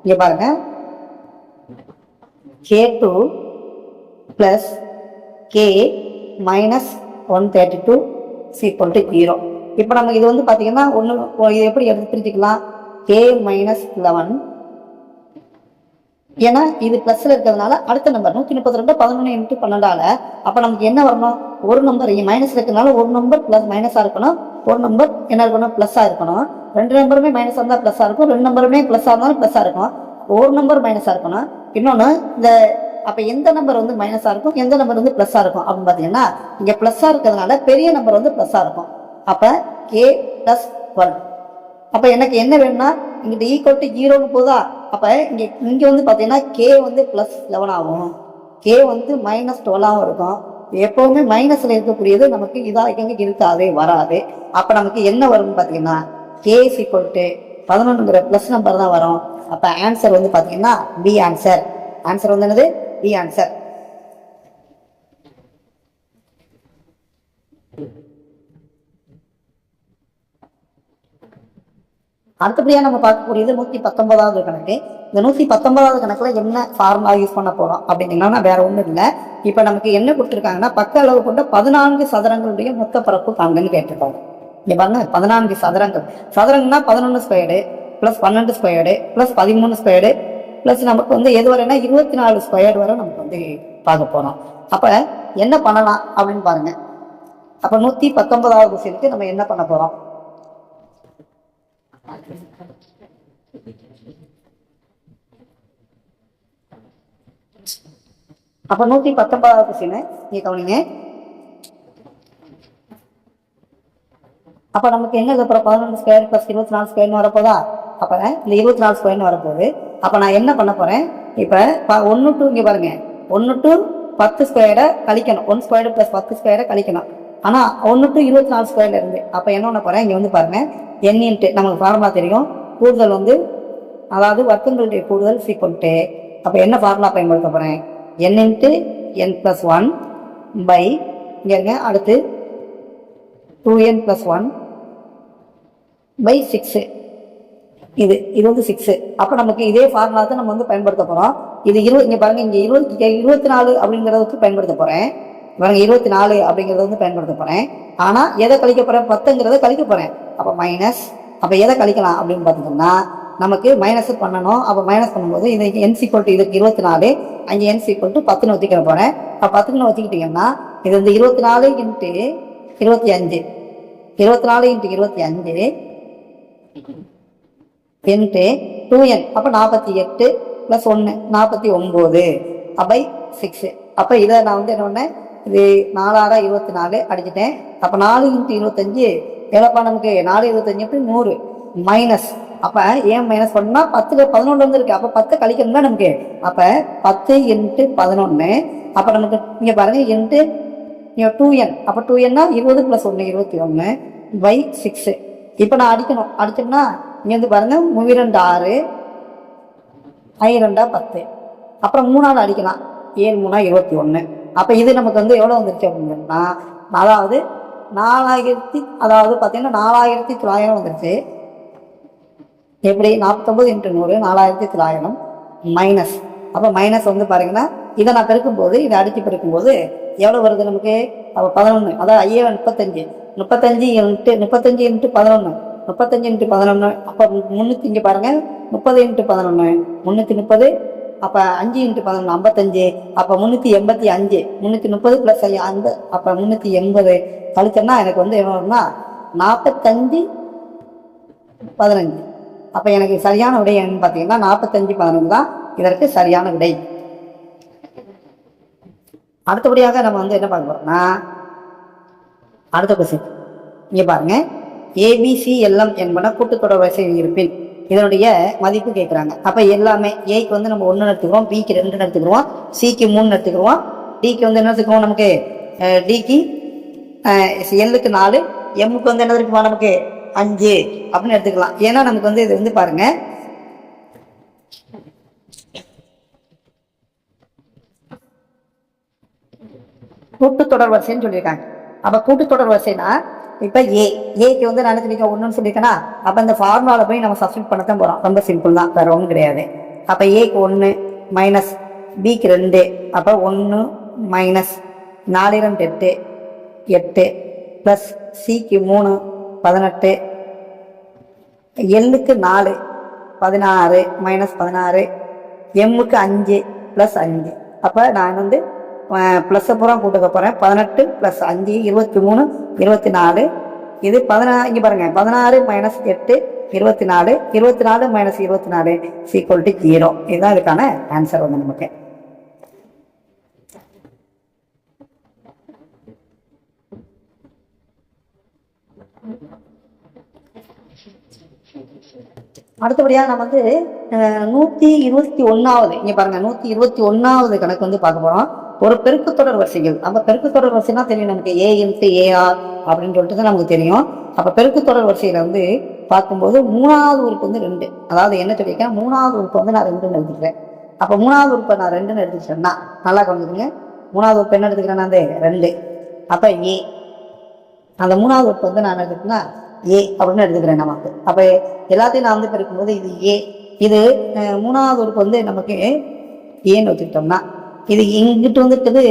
இங்கே பாருங்க k2 + k - 132 = 0. இப்போ நமக்கு இது வந்து பார்த்தீங்கன்னா ஒன்று இது எப்படி எடுத்து பிரிச்சுக்கலாம், k - 11. ஏன்னா இது பிளஸ்ல இருக்கிறதுனால அடுத்த நம்பர் 132 11 × 12. அப்போ நமக்கு என்ன வரணும், ஒரு நம்பர் மைனஸ் இருக்கிறதுனால ஒரு நம்பர் பிளஸ் மைனஸாக இருக்கணும், ஒரு நம்பர் என்ன இருக்கணும் ப்ளஸ்ஸாக இருக்கணும். ரெண்டு நம்பருமே மைனஸாக இருந்தால் ப்ளஸ்ஸாக இருக்கும், ரெண்டு நம்பருமே ப்ளஸ்ஸாக இருந்தாலும் ப்ளஸ்ஸாக இருக்கும். ஒரு நம்பர் மைனஸாக இருக்கணும். இன்னொன்று இந்த அப்போ எந்த நம்பர் வந்து மைனஸாக இருக்கும், எந்த நம்பர் வந்து ப்ளஸ்ஸாக இருக்கும் அப்படின்னு பார்த்தீங்கன்னா இங்கே ப்ளஸ்ஸாக இருக்கிறதுனால பெரிய நம்பர் வந்து ப்ளஸ்ஸாக இருக்கும். அப்போ k + 12. அப்போ எனக்கு என்ன வேணும்னா இங்கிட்ட ஈக்குவல் டு 0ன்னு போதா. அப்போ இங்கே வந்து பார்த்தீங்கன்னா கே வந்து +11 ஆகும், கே வந்து -12 இருக்கும். எப்போவுமே மைனஸில் இருக்கக்கூடியது நமக்கு இதாக எங்கே இருக்காது, வராது. அப்போ நமக்கு என்ன வரும்னு பார்த்தீங்கன்னா கே = 11ங்கிற ப்ளஸ் நம்பர் தான் வரும். அப்போ ஆன்சர் வந்து பார்த்தீங்கன்னா பி ஆன்சர். ஆன்சர் வந்து என்னது, பி ஆன்சர். அடுத்தபடியாக நம்ம பார்க்கக்கூடியது 119வது கணக்கு. இந்த 119வது கணக்கில் என்ன ஃபார்முலா யூஸ் பண்ண போகிறோம் அப்படின்னா வேற ஒன்றும் இல்லை. இப்போ நமக்கு என்ன கொடுத்துருக்காங்கன்னா பக்க அளவு கொண்ட 14 சதுரங்களுடைய மொத்த பரப்பு காண்கன்னு கேட்டிருக்காங்க. இங்கே பாருங்க 14 சதுரங்கள். சதுரங்கன்னா 11 ஸ்கொயர்டு + 12 ஸ்கொயர்டு + 13 ஸ்கொயர்டு ப்ளஸ் நமக்கு வந்து எது வரைன்னா 24 ஸ்கொயர்டு வரை நமக்கு வந்து பார்க்க போகிறோம். அப்போ என்ன பண்ணலாம் அப்படின்னு பாருங்க. அப்போ 119வது கொஸ்டினுக்கு நம்ம என்ன பண்ண போகிறோம், அப்போ 119வது கொஸ்டின் நீங்க கவனிங்க. அப்போ நமக்கு என்ன அப்புறம் 11 ஸ்கொயர் + 24 ஸ்கொயர்னு வரப்போதா? அப்போ இந்த 24 ஸ்கொயர்னு வரப்போகுது. அப்போ நான் என்ன பண்ண போகிறேன், இப்போ 1 to இங்கே பாருங்க 1 to 10 ஸ்கொயரை கழிக்கணும். 1 ஸ்கொயர் + 10 ஸ்கொயரை கழிக்கணும். ஆனால் 1 to 24 ஸ்கொயர்ல இருந்து அப்போ என்ன பண்ண போகிறேன், இங்கே வந்து பாருங்க n இன்ட்டு நமக்கு ஃபார்முலா தெரியும், கூடுதல் வந்து அதாவது வர்க்கங்களுடைய கூடுதல் = அப்போ என்ன ஃபார்முலா பயன்படுத்த போகிறேன், n இன்ட்டு n + 1 பை இங்கே இருங்க அடுத்து 2n + 1 பை 6. இது வந்து 6. அப்போ நமக்கு இதே ஃபார்முலா தான் நம்ம வந்து பயன்படுத்த போகிறோம். இது 20 இங்கே பாருங்க இங்கே 24 அப்படிங்கிறதுக்கு பயன்படுத்த போகிறேன். பாருங்க 24 அப்படிங்கிறத வந்து பயன்படுத்த போகிறேன். ஆனால் எதை கழிக்க போகிறேன், 10ங்கிறத கழிக்க போகிறேன். அப்போ மைனஸ், அப்போ எதை கழிக்கலாம் அப்படின்னு பார்த்தீங்கன்னா நமக்கு மைனஸ் பண்ணணும். அப்போ மைனஸ் பண்ணும்போது இது n = இதுக்கு 24, அங்கே n = 10ன்னு வச்சுக்கிற போகிறேன். அப்போ 10ன்னு வச்சுக்கிட்டிங்கன்னா இது வந்து 24 × 25 24 × 25 × 2n அப்போ 48 + 1 49 அப்போ 6. அப்போ இதை நான் வந்து என்ன பண்ணேன், இது 4 24 அடிச்சிட்டேன். அப்போ 4 × 25 எவ்வளோப்பா நமக்கு 4 25 100 மைனஸ். அப்போ ஏன் மைனஸ் பண்ணால் 10 11 வந்து இருக்கு. அப்போ 10 கழிக்கணும்னா நமக்கு அப்போ 10 × 11 அப்போ நமக்கு இங்கே பாருங்க இன்ட்டு 2n அப்போ 2n 20 + 1 21 பை 6. இப்போ நான் அடிக்கணும், அடிச்சோம்னா இங்கே வந்து பாருங்க 3 2 6 5 2 10 அப்புறம் 3ஆல் அடிக்கலாம் 7 3 21. அப்போ இது நமக்கு வந்து எவ்வளோ வந்துருச்சு அப்படின்னா அதாவது 4000 அதாவது பார்த்தீங்கன்னா 4900 வந்துருச்சு. எப்படி 49 × 100 4900 மைனஸ். அப்போ மைனஸ் வந்து பாருங்கன்னா இதை நான் பெருக்கும்போது இதை அடித்து பெருக்கும்போது எவ்வளோ வருது நமக்கு, அப்போ 11 அதாவது 35 35 × 11 35 × 11 அப்போ 300 இங்கே பாருங்க 30 × 11 330 அப்போ 5 × 11 55 அப்போ 385 330 + 5 அப்போ 380 கழிச்சோம்னா எனக்கு வந்து என்ன வரும்னா 45 15. அப்போ எனக்கு சரியான விடை என்னன்னு பார்த்தீங்கன்னா 45 15 தான் இதற்கு சரியான விடை. அடுத்தபடியாக நம்ம வந்து என்ன பார்க்க போறோம்னா அடுத்த கொஸ்டின் இங்கே பாருங்க, ABCLM என்பன கூட்டுத்தொடர் வரிசை இருப்பின் இதனுடைய மதிப்பு கேட்குறாங்க. அப்போ எல்லாமே ஏக்கு வந்து நம்ம 1 எடுத்துக்கிறோம், பிக்கு 2 எடுத்துக்கிறோம், சிக்கு 3 எடுத்துக்கிறோம், டிக்கு வந்து என்ன எடுத்துக்கிறோம் நமக்கு டிக்கு எல்லுக்கு 4 எம்முக்கு வந்து என்ன இருக்குமா நமக்கு 5 அப்படின்னு எடுத்துக்கலாம். ஏன்னா நமக்கு வந்து இது வந்து பாருங்க கூட்டுத்தொடர் வரிசைன்னு சொல்லியிருக்காங்க. அப்போ கூட்டுத்தொடர் வரிசைனா இப்போ ஏக்கு வந்து நான் நினைக்க 1ன்னு சொல்லியிருக்கேன்னா அப்போ இந்த ஃபார்முலாவில் போய் நம்ம சப்ஸ்டிட் பண்ணத்தான் போகிறோம். ரொம்ப சிம்பிள் தான், வேறு ஒன்றும் கிடையாது. அப்போ ஏக்கு 1 மைனஸ் பிக்கு 2 அப்போ 1 மைனஸ் 4 2 8 8 ப்ளஸ் சிக்கு 3 18 எல்லுக்கு 4 16 மைனஸ் 16 எம்முக்கு 5 ப்ளஸ் 5. அப்போ நான் வந்து ப்ளஸ்ஸை பூரா கூட்டுக்க போகிறேன். 18 + 5 23 24 இது 16 இங்கே பாருங்க 16 மைனஸ் 8 24 24 மைனஸ் 24 = 0. இதுதான் இதுக்கான ஆன்சர் வந்து நமக்கு. அடுத்தபடியாக நம்ம வந்து 121வது இங்கே பாருங்க 121வது கணக்கு வந்து பார்க்க போகிறோம். ஒரு பெருக்குத்தொடர் வரிசைகள். நம்ம பெருக்குத்தொடர் வரிசைனா தெரியும் நமக்கு A × AR அப்படின்னு சொல்லிட்டு தான் நமக்கு தெரியும். அப்போ பெருக்குத்தொடர் வரிசையில் வந்து பார்க்கும்போது 3வது உறுப்பு வந்து 2. அதாவது என்ன சொல்லியிருக்கேன், 3வது உறுப்பு வந்து நான் 2ன்னு எடுத்துக்கிறேன். அப்போ 3வது உறுப்பை நான் 2ன்னு எடுத்துக்கிட்டேன்னா நல்லா கவனிச்சுங்க, 3வது உறுப்பு என்ன எடுத்துக்கிறேன் அந்த 2. அப்போ A அந்த 3வது உறுப்பு வந்து நான் எடுத்துக்கிட்டேன்னா A அப்படின்னு எடுத்துக்கிறேன் நமக்கு. அப்போ எல்லாத்தையும் நான் வந்து பெருக்கும்போது இது A, இது 3வது உறுப்பு வந்து நமக்கு ஏன்னு வச்சுக்கிட்டோம்னா இது இங்கிட்டு வந்துட்டது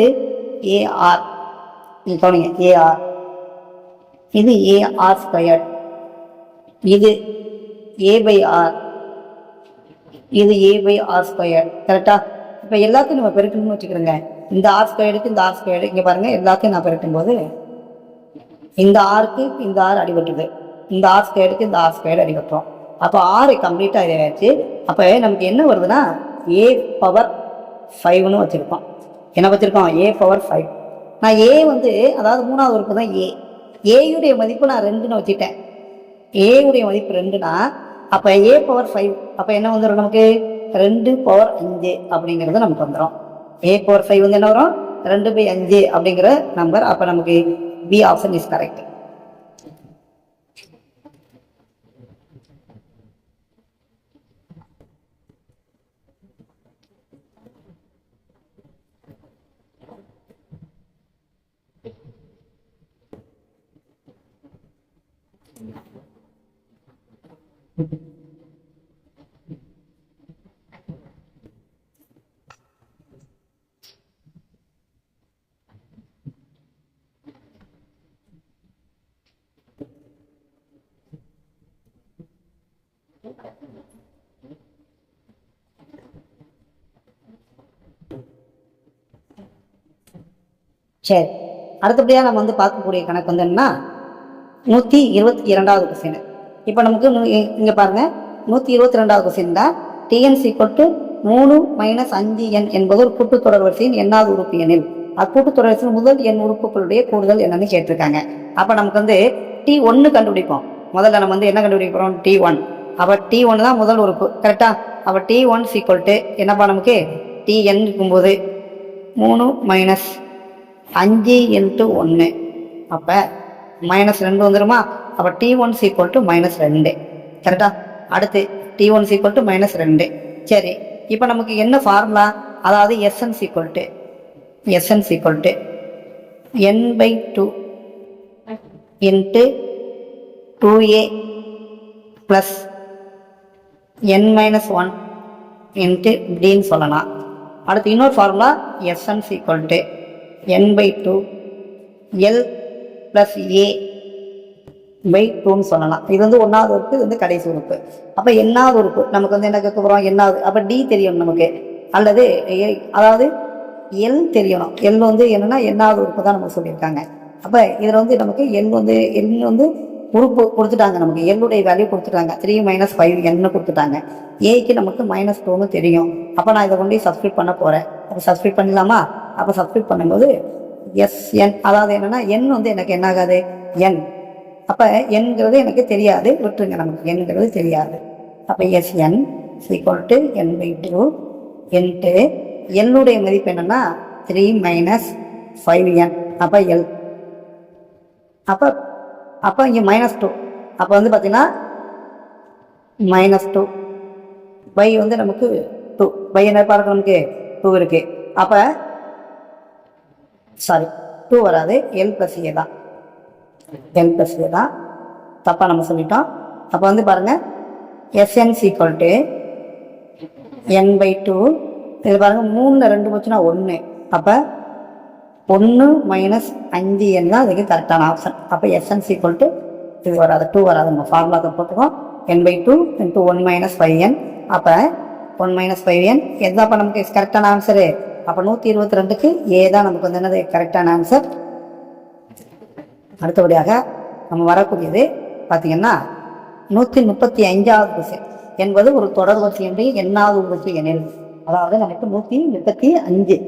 AR. நீங்க கவனிங்க AR, இது AR², இது A/R, இது A/R². கரெக்டா? இப்போ எல்லாத்தையும் நம்ம பெருக்கணும்னு வச்சுக்கிறோங்க. இந்த R²க்கு இந்த R², இங்கே பாருங்க எல்லாத்தையும் நான் பெருக்கும் போது இந்த ஆருக்கு இந்த R அடிபட்டுது, இந்த R²க்கு இந்த R² அடிபட்டுரும். அப்போ R கம்ப்ளீட்டாக இதாகிடுச்சு. அப்போ நமக்கு என்ன வருதுன்னா A⁵ வச்சுருக்கோம். என்ன வச்சுருக்கோம்? a power 5. நான் a வந்து அதாவது மூணாவது உறுப்பு தான் a. ஏயுடைய மதிப்பு நான் 2ன்னு வச்சுட்டேன். ஏயுடைய மதிப்பு 2னா அப்போ a பவர் 5 அப்போ என்ன வந்துடும் நமக்கு? 2 பவர் 5 அப்படிங்கிறது நமக்கு வந்துடும். a பவர் 5 வந்து என்ன வரும்? 2/5 அப்படிங்கிற நம்பர். அப்போ நமக்கு பி ஆப்ஷன் இஸ் கரெக்ட். சரி, அடுத்தபடியாக நம்ம வந்து பார்க்கக்கூடிய கணக்கு வந்து என்னன்னா 122வது கொஸ்டின். இப்போ நமக்கு இங்கே பாருங்க, 122வது கொஸ்டின் தான் டிஎன் ஈக்குவல் டு 3 - 5n என்பது ஒரு கூட்டுத்தொடர் வரிசையின் எண்ணாவது உறுப்பு எனில் அக்கூட்டுத்தொடர் வரிசையின் முதல் எண் உறுப்புகளுடைய கூடுதல் என்னன்னு கேட்டிருக்காங்க. அப்போ நமக்கு வந்து T1 கண்டுபிடிப்போம். முதல்ல நம்ம வந்து என்ன கண்டுபிடிக்க போகிறோம்? T1. அப்போ T1 தான் முதல் உறுப்பு, கரெக்டா? அப்போ T1 ஈக்குவல் டு என்னப்பா நமக்கு Tn இருக்கும்போது 3 - 5 × 1 அப்போ -2 வந்துடுமா? அப்போ T1 ஈக்குவல் டு -2, கரெக்டா? அடுத்து T1 ஈக்குவல் டு -2. சரி, இப்போ நமக்கு என்ன ஃபார்முலா? அதாவது Sn equal to n/2 × 2a plus n-1 × dன்னு சொல்லலாம். அடுத்து இன்னொரு formula Sn equal to n/2 l + a/2ன்னு சொல்லலாம். இது வந்து 1வது உறுப்பு, இது வந்து கடைசி உறுப்பு. அப்போ என்னாவது உறுப்பு நமக்கு வந்து என்ன கேட்க போகிறோம்? என்னாவது. அப்போ டி தெரியணும் நமக்கு, அல்லது அதாவது எல் தெரியணும். எல் வந்து என்னன்னா என்னாவது உறுப்பு தான் நமக்கு சொல்லியிருக்காங்க. அப்போ இதில் வந்து நமக்கு எல் வந்து உறுப்பு கொடுத்துட்டாங்க, நமக்கு எல்லுடைய வேல்யூ கொடுத்துட்டாங்க. 3 - 5n கொடுத்துட்டாங்க. ஏக்கு நமக்கு -2ன்னு தெரியும். அப்போ நான் இதை கொண்டு சப்ஸ்டியூட் பண்ண போகிறேன். அப்போ சப்ஸ்டியூட் பண்ணலாமா? அப்போ சப்ஸ்டியூட் பண்ணும்போது Sn அதாவது என்னன்னா n வந்து எனக்கு என்ன ஆகாது? n. அப்போ என்கிறது எனக்கு தெரியாது, விட்டுருங்க, நமக்கு என்கிறது தெரியாது. அப்போ Sn ஈக்குவல் டு n/2 × என்னுடைய மதிப்பு என்னன்னா 3 - 5n. அப்போ எல். அப்போ இங்கே -2. அப்போ வந்து பார்த்தீங்கன்னா -2 பை வந்து நமக்கு 2 பை என்ன பார்க்க நமக்கு 2 இருக்கு. அப்போ சாரி 2 வராது, எல் + a தான். எல் + a தான், தப்பாக நம்ம சொல்லிட்டோம். அப்போ வந்து பாருங்க Sn ஈக்குவல் டு n/2. இது பாருங்க 3ல் 2 போச்சுன்னா 1. அப்போ 1 - 5n தான் அதுக்கு கரெக்டான ஆப்ஷன். அப்போ Sn ஈக்குவல் டு இது வராது, 2 வராது. நம்ம ஃபார்முலா போட்டுக்கோம், n/2 × 1 - 5n. அப்போ 1 - 5n எதாப்போ நமக்கு கரெக்டான ஆன்சரு? அப்போ 122க்கு ஏ தான் நமக்கு வந்து என்னது கரெக்டான ஆன்சர். அடுத்தபடியாக நம்ம வரக்கூடியது பார்த்தீங்கன்னா 135வது கொஸ்டின் என்பது ஒரு தொடர் வரிசையின்றி எண்ணாவது உறுப்பு எனில், அதாவது நமக்கு 135.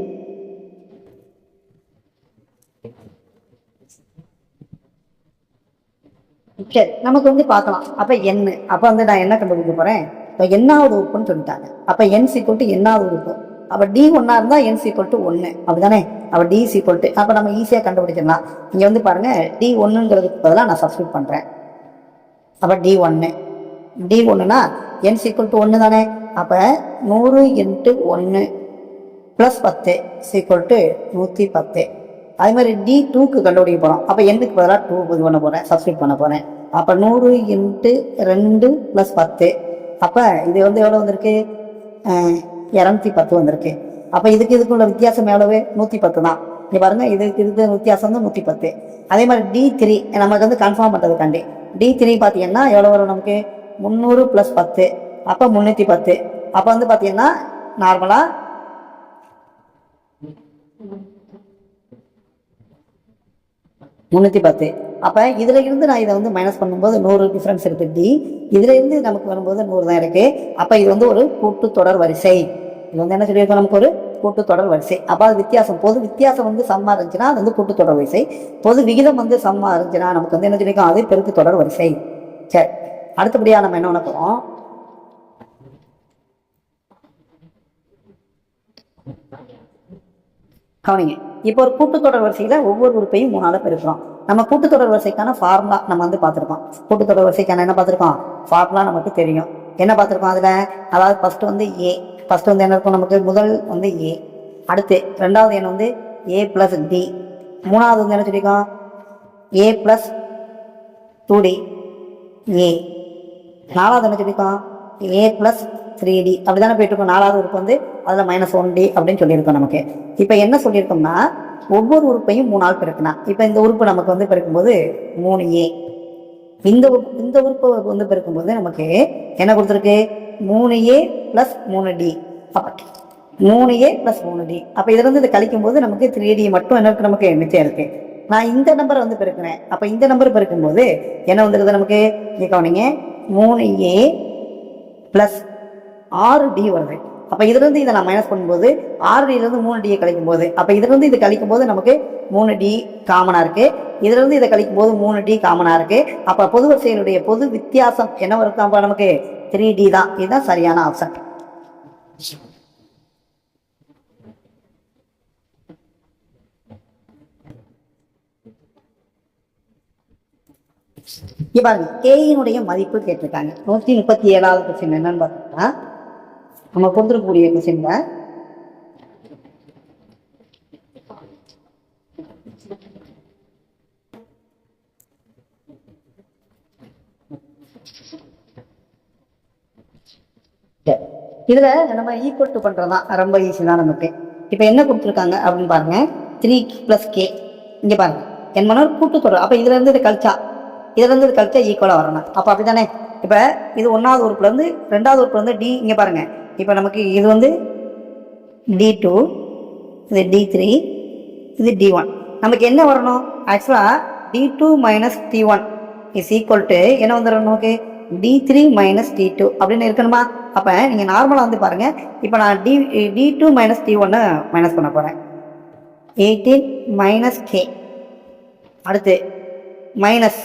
சரி, நமக்கு வந்து பார்க்கலாம். அப்போ என்ன, அப்போ வந்து நான் என்ன கண்டுபிடிக்க போகிறேன்? இப்போ எண்ணாவது உறுப்புன்னு சொல்லிட்டாங்க. அப்போ n ஈக்குவல் டு எண்ணாவது உறுப்பு. அப்போ டி 1 இருந்தால் n ஈக்குவல் டு 1, அப்படிதானே? அப்போ டி ஈக்குவல் டு, அப்போ நம்ம ஈஸியாக கண்டுபிடிச்சிடலாம். இங்கே வந்து பாருங்க, D1ங்கிறதுக்கு பதிலாக நான் சப்ஸ்டியூட் பண்ணுறேன். அப்போ D1னா n ஈக்குவல் டு 1 தானே? அப்போ 100 × 1 + 10 ஈக்குவல் டு 110. அதே மாதிரி D2க்கு கண்டுபிடிக்க போகிறோம். அப்போ n-க்கு பதிலாக 2 இது பண்ண போகிறேன், சப்ஸ்டியூட் பண்ண போகிறேன். அப்போ 100 × 2 + 10. அப்போ இது வந்து எவ்வளோ வந்திருக்கு? 210 வந்திருக்கு. அப்போ இதுக்குள்ள வித்தியாசம் எவ்வளவு? 110 தான். இங்கே பாருங்க, இதுக்கு வித்தியாசம் வந்து 110. அதே மாதிரி D3 நமக்கு வந்து கன்ஃபார்ம் பண்ணுறதுக்காண்டி D3 பார்த்தீங்கன்னா எவ்வளோ வரும் நமக்கு? 300 + 10. அப்போ 310. அப்போ வந்து பார்த்தீங்கன்னா நார்மலாக 310. அப்போ இதில் இருந்து நான் இதை வந்து மைனஸ் பண்ணும்போது 100 டிஃப்ரென்ஸ் இருக்குது. டி இதில் இருந்து நமக்கு வரும்போது 100 தான் இருக்குது. அப்போ இது வந்து ஒரு கூட்டுத்தொடர் வரிசை. இது வந்து என்ன சொல்லியிருக்கோம்? நமக்கு ஒரு கூட்டுத்தொடர் வரிசை. அப்போ அது வித்தியாசம், பொது வித்தியாசம் வந்து சம்மா இருந்துச்சுன்னா அது வந்து கூட்டுத்தொடர் வரிசை. பொது விகிதம் வந்து சம்மா இருந்துச்சுன்னா நமக்கு வந்து என்ன சொல்லியிருக்கோம், அது பெருக்கு தொடர் வரிசை. சரி, அடுத்தபடியா நம்ம என்ன பண்ண போறோம், கவனிங்க. இப்போ ஒரு கூட்டுத்தொடர் வரிசையில ஒவ்வொரு உறுப்பையும் 3ஆல பெருக்கிறோம். நம்ம கூட்டுத்தொடர் வரிசைக்கான ஃபார்முலா நம்ம வந்து பார்த்துருக்கோம். கூட்டுத்தொடர் வரிசைக்கான என்ன பார்த்துருக்கோம், ஃபார்முலா நமக்கு தெரியும். என்ன பார்த்துருக்கோம் அதுல, அதாவது ஃபர்ஸ்ட் வந்து ஏ, ஃபர்ஸ்ட் வந்து என்ன இருக்கும் நமக்கு, முதல் வந்து ஏ, அடுத்து ரெண்டாவது எண் வந்து ஏ பிளஸ் டி, மூணாவது வந்து என்ன சொல்லியிருக்கோம் ஏ பிளஸ் 2d ஏ, நாலாவது என்ன சொல்லியிருக்கோம் ஏ பிளஸ் 3d, அப்படிதானே போயிட்டு இருக்கோம். நாலாவது உறுப்பு வந்து அதில் -1d அப்படின்னு சொல்லியிருக்கோம் நமக்கு. இப்போ என்ன சொல்லியிருக்கோம்னா ஒவ்வொரு உறுப்பையும் 3ஆல் பெருக்கணும். இப்போ இந்த உறுப்பு நமக்கு வந்து பெருக்கும்போது 3a, இந்த உறுப்பு வந்து பெருக்கும்போது நமக்கு என்ன கொடுத்துருக்கு 3a plus 3d, 3a plus 3d. அப்போ இதுல இருந்து இதை கழிக்கும் போது நமக்கு 3d மட்டும் என்ன இருக்கு, நமக்கு மிச்சம் இருக்கு. நான் இந்த நம்பரை வந்து பெருக்கிறேன். அப்போ இந்த நம்பர் பெருக்கும்போது என்ன வந்துருது நமக்கு, கவனிங்க, 3a பிளஸ் 6d வருது. அப்போ இதுல இருந்து இதை நான் மைனஸ் பண்ணும்போது 6d இருந்து 3d கழிக்கும் போது, அப்போ இதுல இருந்து இதை கழிக்கும் போது நமக்கு 3d காமனா இருக்கு, இதுல இருந்து இதை கழிக்கும் போது 3d காமனா இருக்கு. அப்ப பொது வரிசையினுடைய பொது வித்தியாசம் என்ன இருக்கும், நமக்கு 3d தான். இதுதான் சரியான ஆப்ஷன். பாருங்க, கேயினுடைய மதிப்பு கேட்டிருக்காங்க. 137வது கொஸ்டின் என்னன்னு பார்த்தோம்னா, நம்ம கொடுத்துருக்கக்கூடிய கொஸ்டின்ல இதுல நம்ம ஈக்குவல் டு பண்றதுதான் ரொம்ப ஈஸி தான் நமக்கு. இப்ப என்ன கொடுத்துருக்காங்க அப்படின்னு பாருங்க, 3 + k. இங்க பாருங்க, என் மனர் கூட்டுத்தொடர். அப்ப இதுல இருந்து இது கழிச்சா ஈக்குவலா வரணும். அப்ப அப்படித்தானே. இப்ப இது 1வது உறுப்புல இருந்து 2வது உறுப்புல இருந்து டி, இங்க பாருங்க, இப்ப நமக்கு இது வந்து d2, இது d3, இது d1. நமக்கு என்ன வரணும், ஆக்சுவலா d2 minus t1 is equal to என்ன வந்துடும் நமக்கு, d3 மைனஸ் t2 அப்படின்னு இருக்கணுமா. அப்ப நீங்க நார்மலா வந்து பாருங்க, இப்ப நான் d2 மைனஸ் t1 மைனஸ் பண்ண போறேன். 18 மைனஸ் k, அடுத்து minus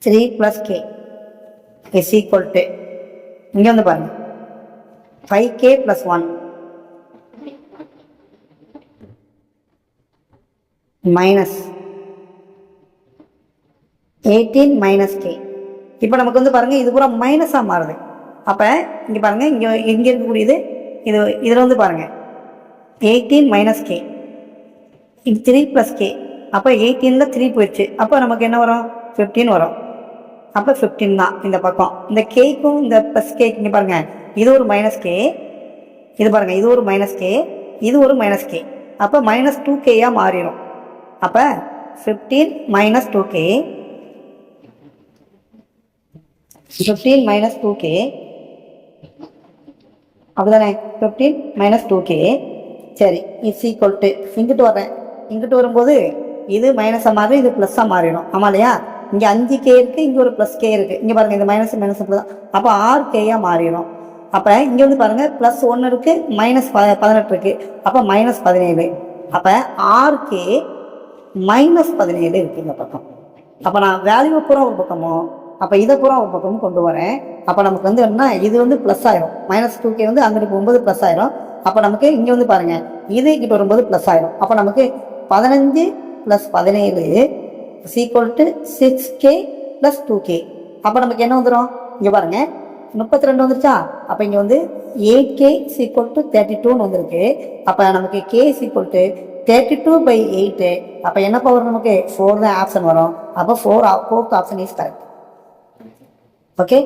3 + k is equal to, இங்க வந்து பாருங்க, 5k + 1 மைனஸ் 18 மைனஸ் k. இப்போ நமக்கு வந்து பாருங்க, இது பூரா மைனஸா மாறுது. அப்ப இங்க பாருங்க, இங்க இருக்கக்கூடியது இது, இதுல வந்து பாருங்க 18 மைனஸ் k, இது 3 + k. அப்ப 18ல 3 போயிடுச்சு. அப்ப நமக்கு என்ன வரும், 15 வரும். அப்ப 15 தான் இந்த பக்கம். இந்த கேக்கும் இந்த பிளஸ் கே, இங்க பாருங்க, இது ஒரு மைனஸ் கே, இது பாருங்க, இது ஒரு மைனஸ் கே, இது ஒரு மைனஸ் கே. அப்ப -2k மாறிடும். அப்ப 15 மைனஸ் 2k, 15 மைனஸ் 2k, அப்படிதானே, 15 மைனஸ் 2k. சரி, இஸ் ஈக்குவல் டு, இங்கிட்டு வர்றேன், இங்கிட்டு வரும்போது இது மைனஸா மாறி இது பிளஸ்ஸா மாறிடும். ஆமா இல்லையா. இங்க 5k இருக்கு, இங்க ஒரு பிளஸ் கே இருக்கு. இங்க பாருங்க, இந்த மைனஸ் மைனஸ் தான். அப்ப 6k மாறிடும். அப்ப இங்க வந்து பாருங்க, +1 இருக்கு, -18 இருக்கு. அப்ப -17. அப்ப 6k -17 இருக்கு இந்த பக்கம். அப்ப நான் வேல்யூ பூரா ஒரு பக்கமும், அப்ப இதை பூரா ஒரு பக்கமும் கொண்டு வரேன். அப்ப நமக்கு வந்து என்ன, இது வந்து பிளஸ் ஆயிரும். -2k வந்து அங்கிட்டு போகும்போது பிளஸ் ஆயிரும். அப்ப நமக்கு இங்க வந்து பாருங்க, இது இங்கிட்டு வரும்போது பிளஸ் ஆயிரும். அப்ப நமக்கு 15 + 17 ஈக்குவல் டு 6k + 2k. அப்ப நமக்கு என்ன வந்துடும், இங்க பாருங்க, 32 வந்துருச்சா. அப்ப இங்க வந்து 8k ஈக்குவல் டு 32 வந்திருக்கு. அப்ப நமக்கு k ஈக்குவல் டு 32/8. அப்ப என்ன பவர் நமக்கு 4 தான் ஆப்ஷன் வரும். அப்ப 4th option is correct. Okay.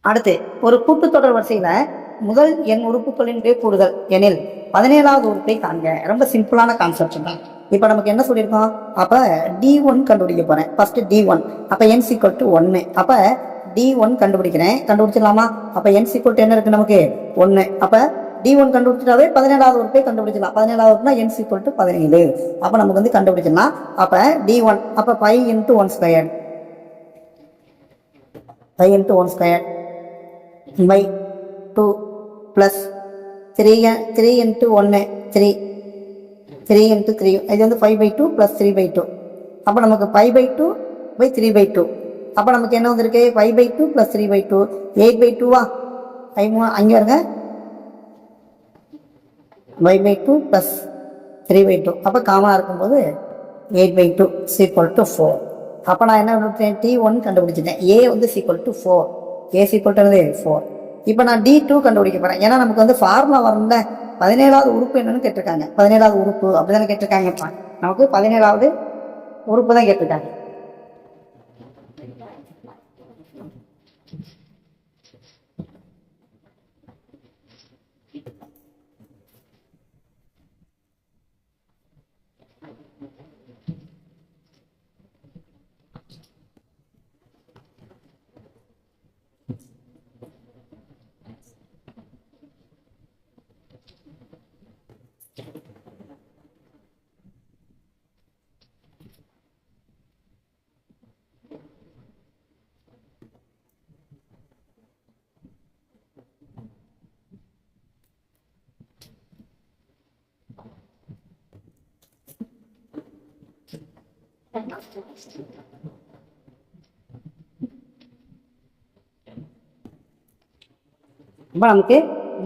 அடுத்து ஒரு கூட்டுத்தொடர் வரிசையில முதல் எண் உறுப்புகளின் கூடுதல் எனில் 17வது உறுப்பை காண்க. ரொம்ப சிம்பிளான கான்செப்ட் தான். இப்ப நமக்கு என்ன சொல்லியிருக்கோம், அப்ப d1 கண்டுபிடிக்க போறேன். ஃபர்ஸ்ட் d1, அப்ப n = 1. அப்ப d1 கண்டுபிடிக்கிறேன். கண்டுபிடிச்சிடலாமா. அப்ப n = என்ன இருக்கு நமக்கு 1. அப்ப d1 கண்டுபிடிச்சிட்டாவே 17வது உறுப்பை கண்டுபிடிச்சிடலாம். 17வது உறுப்புனா n = 17. அப்ப நமக்கு வந்து கண்டுபிடிச்சிடலாம். அப்ப d1, அப்ப 5 × 1² 5 into 1 square by 2 plus 3 into 1 3 3 into 3 இது வந்து 5 by 2 plus 3 by 2 அப்போ நமக்கு 5 by 2 by 3 by 2 அப்போ நமக்கு என்ன வந்திருக்கு 5 by 2 plus 3 by 2 8 by 2வா 5 அங்கே வருங்க 5 by 2 plus 3 by 2 அப்போ காமனாக இருக்கும்போது 8 by 2 is equal to 4 அப்போ நான் என்ன பண்ணுறேன் T1 கண்டுபிடிச்சிட்டேன் A வந்து is equal to 4 A is equal to 4 இப்போ நான் D2 கண்டுபிடிக்க போகிறேன் ஏன்னா நமக்கு வந்து ஃபார்முலா வரணும்ல 17வது உறுப்பு என்னன்னு கேட்டிருக்காங்க 17வது உறுப்பு அப்படிதானே கேட்டிருக்காங்க நமக்கு 17வது உறுப்பு தான் கேட்டிருக்காங்க இப்போ நமக்கு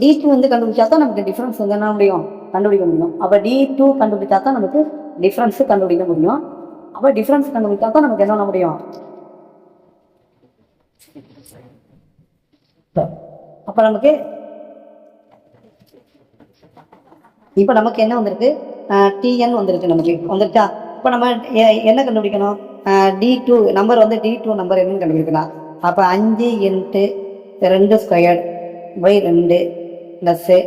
D2 வந்து கண்டுபிடிச்சா தான் நமக்கு டிஃப்ரென்ஸ் வந்து என்ன முடியும் கண்டுபிடிக்க முடியும் அப்போ D2 கண்டுபிடிச்சா தான் நமக்கு டிஃப்ரென்ஸு கண்டுபிடிக்க முடியும் அப்போ டிஃப்ரென்ஸ் கண்டுபிடிச்சா தான் நமக்கு என்ன பண்ண முடியும் அப்போ நமக்கு இப்போ நமக்கு என்ன வந்திருக்கு TN வந்திருக்கு நமக்கு வந்துருச்சா இப்போ நம்ம என்ன கண்டுபிடிக்கணும் D2 நம்பர் வந்து D2 நம்பர் என்னன்னு கண்டுபிடிக்கலாம் அப்போ 5 into 2 square by 2 plus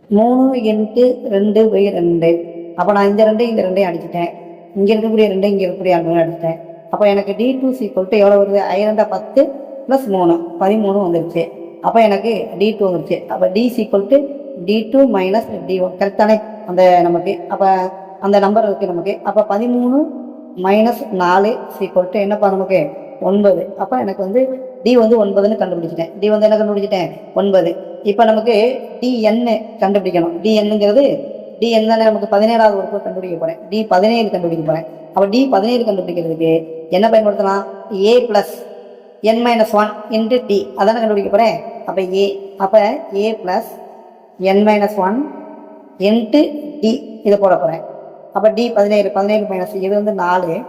3 into 2 by 2 அப்போ நான் இந்த 2 அடிச்சிட்டேன் இங்கே இருக்கக்கூடிய 2 இங்கே இருக்கக்கூடிய 2 அடிச்சிட்டேன் அப்போ எனக்கு D2 = எவ்வளோ வருது 5 10 + 3 13 வந்துருச்சு அப்போ எனக்கு D2 வந்துருச்சு அப்போ D = D2 - D1 கரெக்ட் தானே அந்த நமக்கு அப்போ அந்த நம்பர் இருக்குது நமக்கு அப்போ 13 - 4 = என்னப்பா நமக்கு 9 அப்போ எனக்கு வந்து D வந்து 9ன்னு கண்டுபிடிச்சிட்டேன் D வந்து என்ன கண்டுபிடிச்சிட்டேன் 9 இப்போ நமக்கு DN கண்டுபிடிக்கணும் DNங்கிறது DN தானே நமக்கு 17வது உறுப்பு கண்டுபிடிக்க போகிறேன் D17 கண்டுபிடிக்க போகிறேன் அப்போ D17 கண்டுபிடிக்கிறதுக்கு என்ன பயன்படுத்தலாம் A + n - 1 into D அதானே கண்டுபிடிக்க போகிறேன் அப்போ A + n - 1 into D இதை போட போகிறேன் அப்போ D17 இது வந்து 4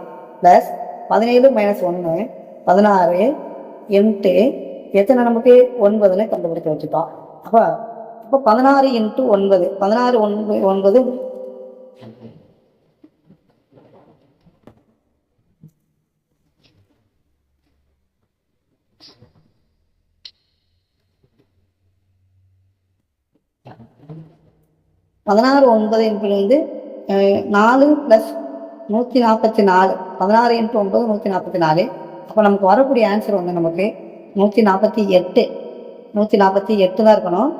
+ 17 - 1 16 into எத்தனை நமக்கு 9ன்னு கண்டுபிடிக்க வச்சுட்டோம் அப்போ 16 into 9 16 9 16 9 என்பது வந்து 4 + 144 16 into 9 144 அப்போ நமக்கு வரக்கூடிய ஆன்சர் வந்து நமக்கு 148 தான் இருக்கணும்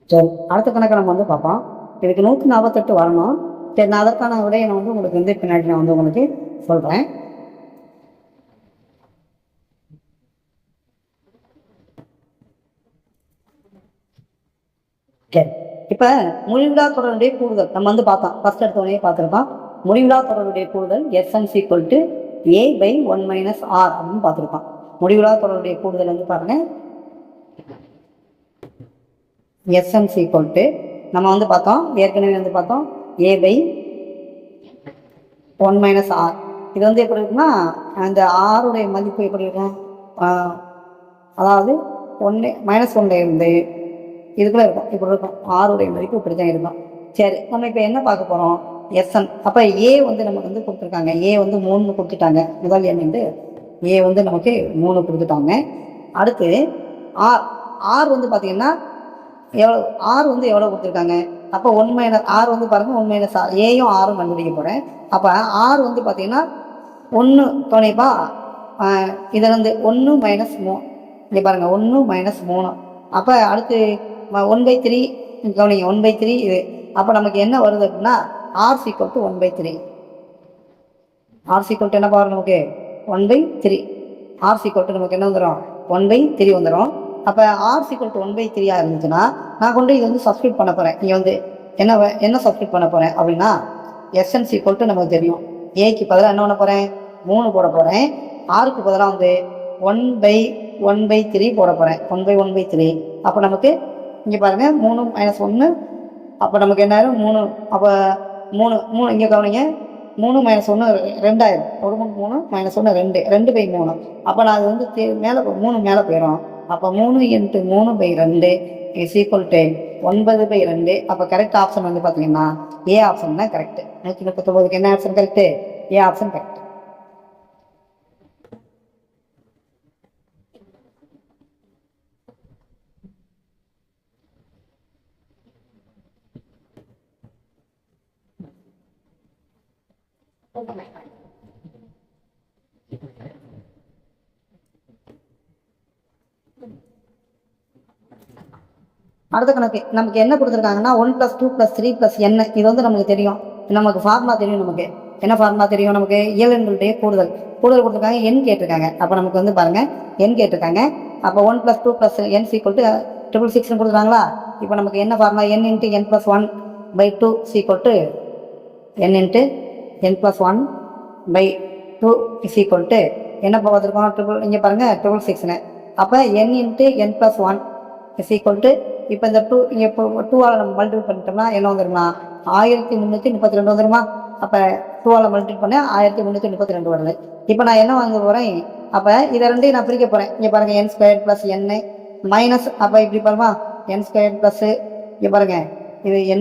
சரி அடுத்த கணக்கு நம்ம வந்து பார்ப்போம் இதுக்கு 148 வரணும் சரி நான் அதற்கான விடையை நான் வந்து உங்களுக்கு வந்து பின்னாடி நான் வந்து உங்களுக்கு சொல்கிறேன் சரி. இப்போ முடிவிலா தொடருடைய கூடுதல் நம்ம வந்து பார்த்தோம். ஃபர்ஸ்ட் எடுத்தோடனே பார்த்துருக்கோம். முடிவிலா தொடருடைய கூடுதல் S Ns equal to A by one minus R அப்படின்னு பார்த்துருக்கோம். முடிவிலா தொடருடைய கூடுதல் வந்து பாருங்க எஸ்என்ஸ் ஈக்குவல் டு நம்ம வந்து பார்த்தோம் ஏற்கனவே வந்து பார்த்தோம் ஏ பை ஒன் மைனஸ் ஆர். இது வந்து எப்படி இருக்குன்னா அந்த ஆருடைய மதிப்பு எப்படி இருக்கும், அதாவது ஒன்று -1 இருந்து இதுக்குள்ள இருக்கும், இப்படி இருக்கும். ஆருடைய மதிப்பு இப்படி தான் இருக்கும். சரி, நம்ம இப்போ என்ன பார்க்க போகிறோம், எஸ்என். அப்போ ஏ வந்து நமக்கு வந்து கொடுத்துருக்காங்க, ஏ வந்து 3 கொடுத்துட்டாங்க. முதல் எண் வந்து ஏ வந்து நமக்கு 3 கொடுத்துட்டாங்க. அடுத்து ஆர். ஆர் வந்து பார்த்தீங்கன்னா எவ்வளோ, ஆர் வந்து எவ்வளோ கொடுத்துருக்காங்க. அப்போ ஒன் மைனஸ் ஆர் வந்து பாருங்கள், ஒன் மைனஸ் ஆர், ஏயும் ஆரும் கண்டுபிடிக்க போகிறேன். அப்போ ஆர் வந்து பார்த்தீங்கன்னா 1 துணைப்பா, இதில் வந்து 1 மைனஸ் 3, இங்கே பாருங்கள் 1 மைனஸ் 3. அப்போ அடுத்து 1/3 கவனிங்க, 1/3 இது. அப்போ நமக்கு என்ன வருது அப்படின்னா r is equal to 1/3. R is equal to என்ன பாருங்க நமக்கு 1/3. ஆர் சீக்வல் டு நமக்கு என்ன வந்துடும் 1/3 வந்துடும். அப்போ ஆர் சீக்வல் டு 1/3 இருந்துச்சுன்னா நான் கொண்டு இது வந்து சப்ஸ்டியூட் பண்ண போகிறேன். இங்கே வந்து என்ன சப்ஸ்டியூட் பண்ண போகிறேன் அப்படின்னா எஸ்என் சீக்வல் டு நமக்கு தெரியும். ஏக்கு பதிலாக என்ன பண்ண போகிறேன் 3 போட போகிறேன். ஆருக்கு பதிலாக வந்து 1/1/3 போட போகிறேன். 1/1/3. அப்போ நமக்கு இங்கே பாருங்கள் 3 - 1. அப்போ நமக்கு என்ன ஆயிரும் 3. அப்போ 3 இங்கே கவனிங்க, 3 - 1 2 ஆயிரும். 1 3 - 1 2, 2/3. அப்போ நான் அது வந்து மேலே 3 மேலே போயிடும். அப்போ 3 × 3/2 இஸ் ஈக்குவல் டு 9/2. அப்போ கரெக்ட் ஆப்ஷன் வந்து பார்த்தீங்கன்னா ஏ ஆப்ஷன் தான் கரெக்ட். 139க்கு என்ன option correct, A option correct. அடுத்த கணக்கு நமக்கு என்ன கொடுத்துருக்காங்கன்னா 1 + 2 + 3 + n. இது வந்து நமக்கு தெரியும், நமக்கு ஃபார்முலா தெரியும். நமக்கு என்ன ஃபார்முலா தெரியும், நமக்கு இயலெண்களுடைய கூடுதல் கொடுத்துருக்காங்க, n கேட்டிருக்காங்க. அப்போ நமக்கு வந்து பாருங்க n கேட்டிருக்காங்க. அப்போ 1 + 2 + n = 666 கொடுத்துருக்காங்களா. இப்போ நமக்கு என்ன formula, n × n + 1/2 = n × n + 1/2 = என்ன பார்த்துருக்கோம், இங்கே பாருங்க 666. அப்போ n × n + 1 = இப்போ இந்த 2 இங்கே இப்போ 2ஆல் நம்ம மல்டிபிள் பண்ணிட்டோம்னா என்ன வந்துருமா 1332 வந்துருமா. அப்போ 2ஆல் மல்டிபிள் பண்ண 1332 வருது. இப்போ நான் என்ன வாங்க போகிறேன், அப்போ இதை ரெண்டையும் நான் பிரிக்க போகிறேன். இங்கே பாருங்கள் n² + n மைனஸ், அப்போ இப்படி பாருமா n² ப்ளஸ் இங்கே பாருங்கள் இது n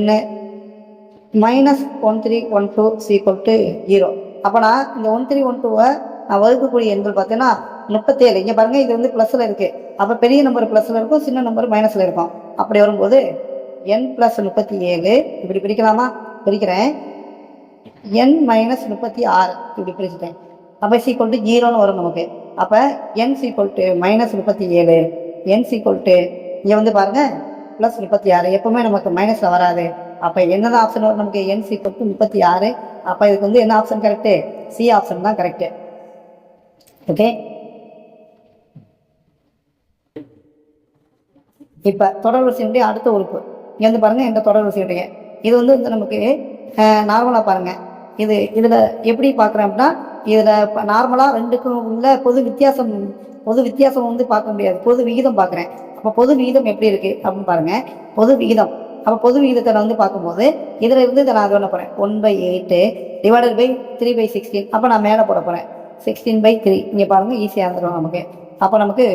-1312 0. அப்போ நான் இந்த 1312 நான் வகுக்கக்கூடிய எண்கள் பார்த்தீங்கன்னா 37. இங்கே பாருங்கள் இது வந்து ப்ளஸில் இருக்குது. அப்போ பெரிய நம்பர் ப்ளஸில் இருக்கும், சின்ன நம்பர் மைனஸில் இருக்கும். அப்படி வரும்போது n + 37 இப்படி பிரிக்கலாமா, பிரிக்கிறேன். n - 36 இப்படி பிரிச்சுட்டேன். அப்போ = 0ன்னு வரும் நமக்கு. அப்போ n = -37, n இங்கே வந்து பாருங்கள் +36. எப்பவுமே நமக்கு மைனஸில் வராது. அப்போ என்னதான் ஆப்ஷன் வரும் நமக்கு, n = 36. அப்போ இதுக்கு வந்து என்ன ஆப்ஷன் கரெக்டு, சி ஆப்ஷன் தான் கரெக்டு. ஓகே, இப்போ தொடர்வரிசையினுடைய அடுத்த உறுப்பு இங்கே வந்து பாருங்கள், இந்த தொடர்வரிசையுடைய இது வந்து நமக்கு நார்மலாக பாருங்கள். இதில் எப்படி பார்க்குறேன் அப்படின்னா, இதில் நார்மலாக ரெண்டுக்கும் உள்ள பொது வித்தியாசம் வந்து பார்க்க முடியாது, பொது விகிதம் பார்க்குறேன். அப்போ பொது விகிதம் எப்படி இருக்குது அப்படின்னு பாருங்கள், பொது விகிதம். அப்போ பொது விகிதத்தை நான் வந்து பார்க்கும்போது இதில் இருந்து இதை நான் என்ன போகிறேன் 1/8 ÷ 3/16. அப்போ நான் மேலே போட போகிறேன் 16/3. இங்கே பாருங்கள் ஈஸியாக இருந்துடும் நமக்கு. அப்போ நமக்கு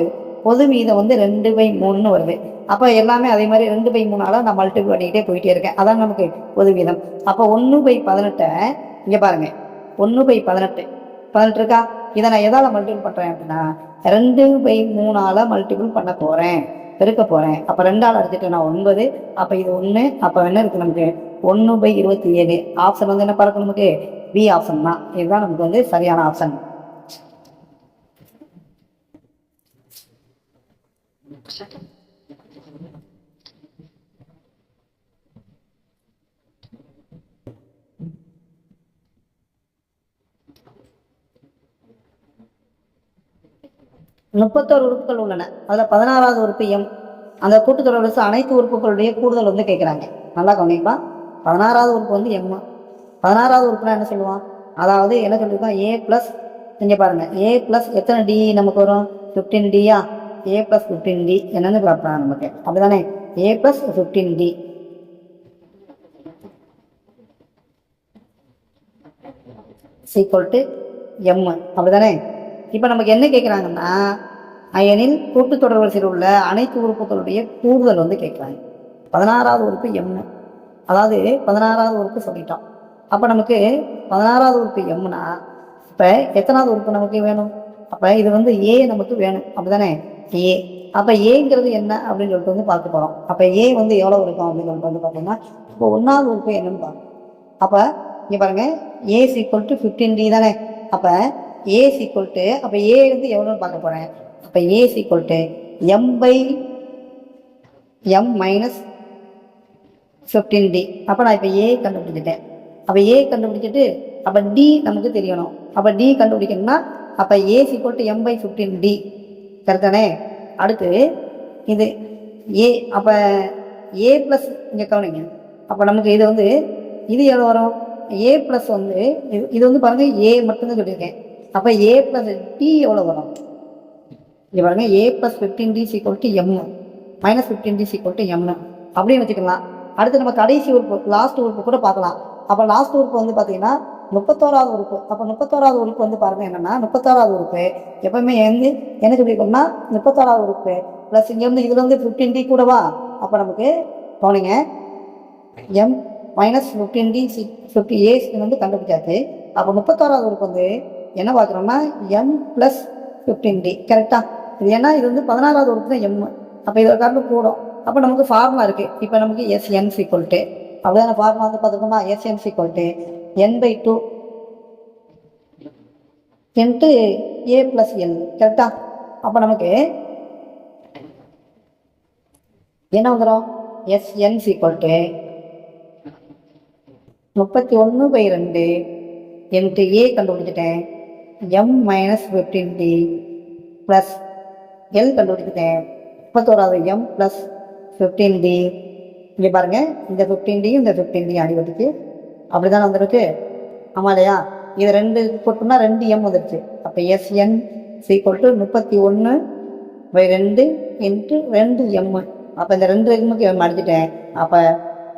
பொது விகிதம் வந்து 2/3 வருது. அப்போ எல்லாமே அதே மாதிரி 2/3ஆல் நான் மல்டிபிள் பண்ணிக்கிட்டே போயிட்டே இருக்கேன். அதான் நமக்கு பொது விகிதம். அப்போ 1/18 இங்கே பாருங்கள் 1/18 இருக்கா. இதை நான் எதால் மல்டிபிள் பண்ணுறேன் அப்படின்னா 2/3ஆல் மல்டிபிள் பண்ண போகிறேன், பெருக்க போகிறேன். அப்போ 2ஆல் அடிச்சுட்டு நான் 9. அப்போ இது 1. அப்போ என்ன இருக்குது நமக்கு 1/27. ஆப்ஷன் வந்து என்ன பார்க்கணும் நமக்கு, பி ஆப்ஷன் தான். இதுதான் நமக்கு வந்து சரியான ஆப்ஷன். முப்பத்தோரு உறுப்புகள் உள்ளன. அதில் 16வது உறுப்பு எம். அந்த கூட்டுத்தொடர் வரிசை அனைத்து உறுப்புகளுடைய கூடுதல் வந்து கேட்குறாங்க. நல்லா கவனிப்பா. 16வது உறுப்பு வந்து எம். 16வது உறுப்புனா என்ன சொல்லுவான்? அதாவது என்ன சொல்லியிருக்கோம்? ஏ ப்ளஸ், இங்கே பாருங்கள், ஏ ப்ளஸ் எத்தனை டி நமக்கு வரும்? 15டியா? ஏ ப்ளஸ் 15டி என்னன்னு பார்க்கலாம் நமக்கு, அப்படிதானே? ஏ ப்ளஸ் 15டி ஈக்குவல் டு எம், அப்படிதானே? இப்போ நமக்கு என்ன கேட்குறாங்கன்னா, அயனில் கூட்டுத்தொடர் வரிசையில் உள்ள அனைத்து உறுப்புகளுடைய கூடுதல் வந்து கேட்குறாங்க. 16வது உறுப்பு எம், அதாவது 16வது உறுப்பு சொல்லிட்டோம். அப்போ நமக்கு 16வது உறுப்பு எம்னா இப்போ எத்தனாவது உறுப்பு நமக்கு வேணும்? அப்போ இது வந்து ஏ நமக்கு வேணும், அப்படிதானே? ஏ. அப்போ ஏங்கிறது என்ன அப்படின்னு சொல்லிட்டு வந்து பார்க்க போகிறோம். அப்போ ஏ வந்து எவ்வளோ இருக்கும் அப்படின்னு சொல்லிட்டு வந்து பார்த்தீங்கன்னா, இப்போ 1வது உறுப்பு என்னன்னு பார்க்கணும். அப்போ இங்கே பாருங்கள், ஏ ஈக்குவல் டு 15டி தானே? அப்போ ஏ ஈக்குவல் டு, அப்போ ஏ வந்து எவ்வளோன்னு பார்க்க போகிறேன். அப்போ A equal to M by M minus 15டி. அப்போ நான் இப்போ ஏ கண்டுபிடிச்சிட்டேன். அப்போ ஏ கண்டுபிடிச்சிட்டு அப்போ டி நமக்கு தெரியணும். அப்போ டி கண்டுபிடிக்கணும்னா அப்போ A equal to M by 15டி, கரெக்டானே? அடுத்து இது ஏ, அப்போ ஏ ப்ளஸ், இங்கே கவனிங்க, அப்போ நமக்கு இது வந்து இது எவ்வளோ வரும்? ஏ ப்ளஸ் வந்து இது வந்து பாருங்கள், ஏ மட்டும்தான் சொல்லியிருக்கேன். அப்போ ஏ ப்ளஸ் டி எவ்வளோ வரும்? இங்கே பாருங்கள், ஏ ப்ளஸ் 15டி ஈக்குவல் டு எம் மைனஸ் 15டி ஈக்குவல் டு எம் அப்படின்னு வச்சுக்கலாம். அடுத்து நம்ம கடைசி உறுப்பு, லாஸ்ட் உறுப்பு கூட பார்க்கலாம். அப்போ லாஸ்ட் உறுப்பு வந்து பார்த்தீங்கன்னா 31வது உறுப்பு. அப்போ 31வது உறுப்பு வந்து பாருங்கள் என்னென்னா, 31வது உறுப்பு எப்பவுமே வந்து என்ன சொல்லியிருக்கோம்னா 31வது உறுப்பு ப்ளஸ் இங்கேருந்து இதில் வந்து 15டி கூடவா? அப்போ நமக்கு போனீங்க எம் மைனஸ் 15டி 50 வந்து கண்டுபிடிச்சாச்சு. அப்போ 31வது உறுப்பு வந்து என்ன பார்க்குறோம்னா எம் ப்ளஸ் 15டி, கரெக்டாக? இது ஏன்னா இது வந்து 16வது உறுப்பு தான் எம். அப்போ இதை காரணம் கூடும். அப்போ நமக்கு ஃபார்முலா இருக்குது. இப்போ நமக்கு எஸ்என் ஈக்குவல் டு, அப்படிதான ஃபார்முலா வந்து பார்த்துக்கோமா? S N equal to n/2 into A plus L, கரெக்டா? அப்போ நமக்கு என்ன வந்துடும்? S N equal to 31/2 into A கண்டுபிடிச்சிட்டேன், எம் மைனஸ் 15டி ப்ளஸ் எல் கண்டுபிடிச்சிட்டேன், 31வது எம் ப்ளஸ் 15டி. இங்கே பாருங்கள், இந்த 15டி இந்த 15டி அடிபட்டுச்சு, அப்படி தானே வந்துருக்கு, ஆமாம் இல்லையா? இது 2 போட்டோம்னா 2 எம் வந்துடுச்சு. அப்போ SN equal to 31/2 into 2 M. அப்போ இந்த 2 எம்முக்கு எம் அடிச்சிட்டேன். அப்போ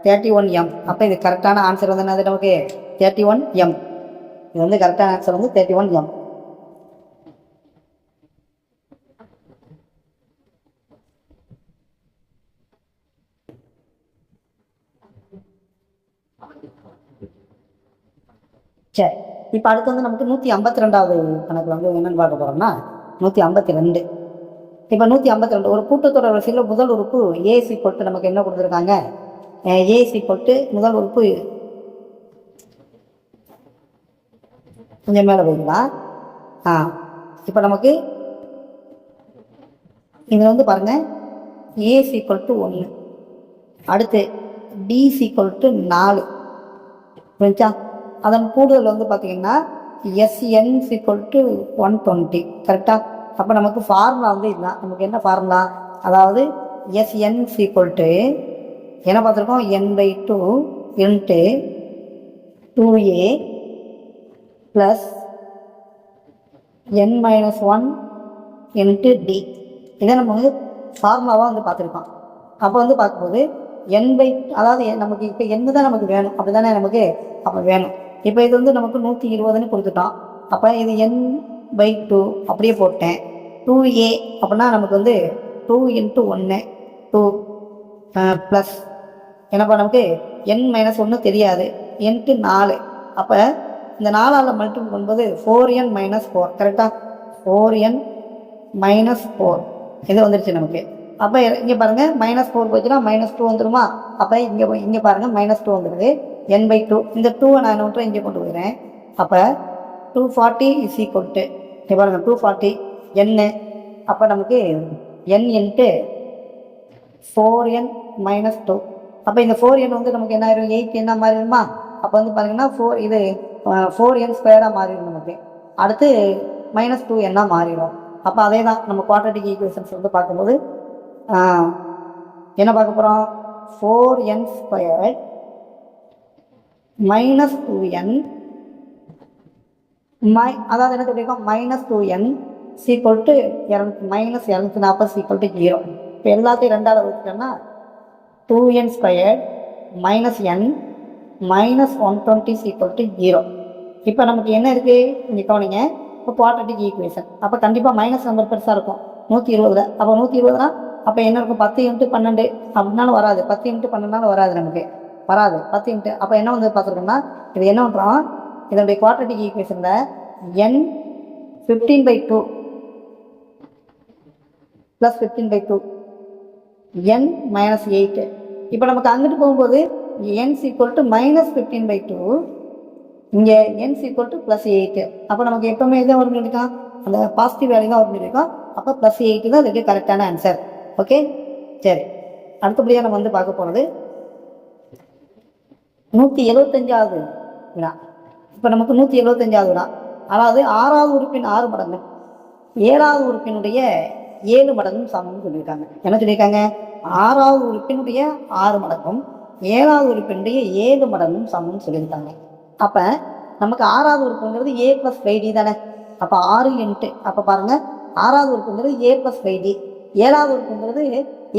31 எம். அப்போ இது கரெக்டான ஆன்சர் வந்து என்னது நமக்கு? 31 எம். இது வந்து கரெக்டான ஆன்சர் வந்து 31 எம். சரி, இப்போ அடுத்து வந்து நமக்கு 152வது கணக்கில் வந்து என்னென்னு பார்க்க போகிறோம்னா 152. இப்போ 152 ஒரு கூட்டுத்தொடர் வரிசையில் முதல் உறுப்பு ஏ ஈக்குவல் டு நமக்கு என்ன கொடுத்துருக்காங்க? ஏ ஈக்குவல் டு முதல் உறுப்பு கொஞ்சம் மேலே போய்க்கலாம். இப்போ நமக்கு இதில் வந்து பாருங்கள், ஏ ஈக்குவல் டு 1, அடுத்து டி ஈக்குவல் டு 4, புரிஞ்சா? அதன் கூடுதல் வந்து பார்த்தீங்கன்னா எஸ்என் ஈக்குவல் டு 120, கரெக்டாக? அப்போ நமக்கு ஃபார்முலா வந்து இதுதான். நமக்கு என்ன ஃபார்முலா? அதாவது எஸ்என் ஈக்குவல் டு என்ன பார்த்துருக்கோம்? n/2 into 2a plus n-1 into D. இதை நம்ம வந்து ஃபார்முலாவாக வந்து பார்த்துருக்கோம். அப்போ வந்து பார்க்கும்போது அதாவது நமக்கு இப்போ என்ன தான் நமக்கு வேணும், அப்படி தானே நமக்கு அப்போ வேணும். இப்போ இது வந்து நமக்கு 120ன்னு கொடுத்துட்டோம். அப்போ இது n/2 அப்படியே போட்டேன். 2a அப்படின்னா நமக்கு வந்து 2 இன்ட்டு 1 2 ப்ளஸ் என்னப்பா நமக்கு n-1 தெரியாது, இன்ட்டு 4. அப்போ இந்த 4ஆல் மல்டிபிள் பண்ணும்போது 4n-4, கரெக்டாக? 4n-4 இது வந்துருச்சு நமக்கு. அப்போ இங்கே பாருங்கள், -4 போச்சுன்னா -2 வந்துடுமா? அப்போ இங்கே பாருங்கள் -2 வந்துடுது. n/2 இந்த 2 நான் என்ன பண்ணுறேன்? இங்கே கொண்டு போகிறேன். அப்போ 240 இஸ் ஈக்குவல் டு, இங்கே பாருங்கள் 240 n. அப்போ நமக்கு n இன்ட்டு 4n-2. அப்போ இந்த 4n வந்து நமக்கு என்ன ஆயிரும்? 8 என்ன மாறிடுமா? அப்போ வந்து பாருங்கன்னா 4n² மாறிடும் நமக்கு. அடுத்து -2 என்ன மாறிடும். அப்போ அதே தான் நம்ம குவாட்ரட்டிக் ஈக்குவேஷன்ஸ் வந்து பார்க்கும்போது என்ன பார்க்க போகிறோம்? 4n² மைனஸ் 2n அதாவது என்ன சொல்லியிருக்கோம்? -2n sequel to -240 sequel to 0. இப்போ எல்லாத்தையும் ரெண்டாவது வச்சுட்டோம்னா 2n² -n -120 சீக்வல் டு 0. இப்போ நமக்கு என்ன இருக்குது இங்கே கவனிங்க. இப்போ குவாட்ரட்டிக் ஈக்குவேஷன். அப்போ கண்டிப்பாக மைனஸ் நம்பர் பெருசாக இருக்கும் 120. அப்போ 120னா அப்போ என்ன இருக்கும்? 10 × 12 அப்படின்னாலும் வராது. 10 × 12 வராது, நமக்கு வராது. 10 × அப்போ என்ன வந்து பார்த்துருக்கோம்னா இது என்ன பண்ணுறோம்? இதனுடைய குவாட்ரட்டிக் ஈக்குவேஷனில் n 15/2 + 15/2 n -8. இப்போ நமக்கு அங்கிட்டு போகும்போது n = -15/2, இங்கே n = +8. அப்போ நமக்கு எப்பவுமே எதாவது ஒரு இருக்கா? அந்த பாசிட்டிவ் வேல்யூ தான் ஒரு இருக்கும். அப்போ +8 தான் இதுக்கு கரெக்டான ஆன்சர். ஓகே, சரி. அடுத்தபடியாக நம்ம வந்து பார்க்க போகிறது 175வது வினா. இப்போ நமக்கு 175வது வினா, அதாவது 6வது உறுப்பின் 6 மடங்கு 7வது உறுப்பினுடைய 7 மடங்கும் சமம்னு சொல்லியிருக்காங்க. என்ன சொல்லியிருக்காங்க? 6வது உறுப்பினுடைய 6 மடங்கும் 7வது உறுப்பினுடைய 7 மடங்கும் சமம்னு சொல்லியிருக்காங்க. அப்போ நமக்கு 6வது உறுப்புங்கிறது a + 5d தானே. அப்போ 6 × அப்போ பாருங்கள், 6வது உறுப்புங்கிறது a + 5d, 7வது உறுப்புங்கிறது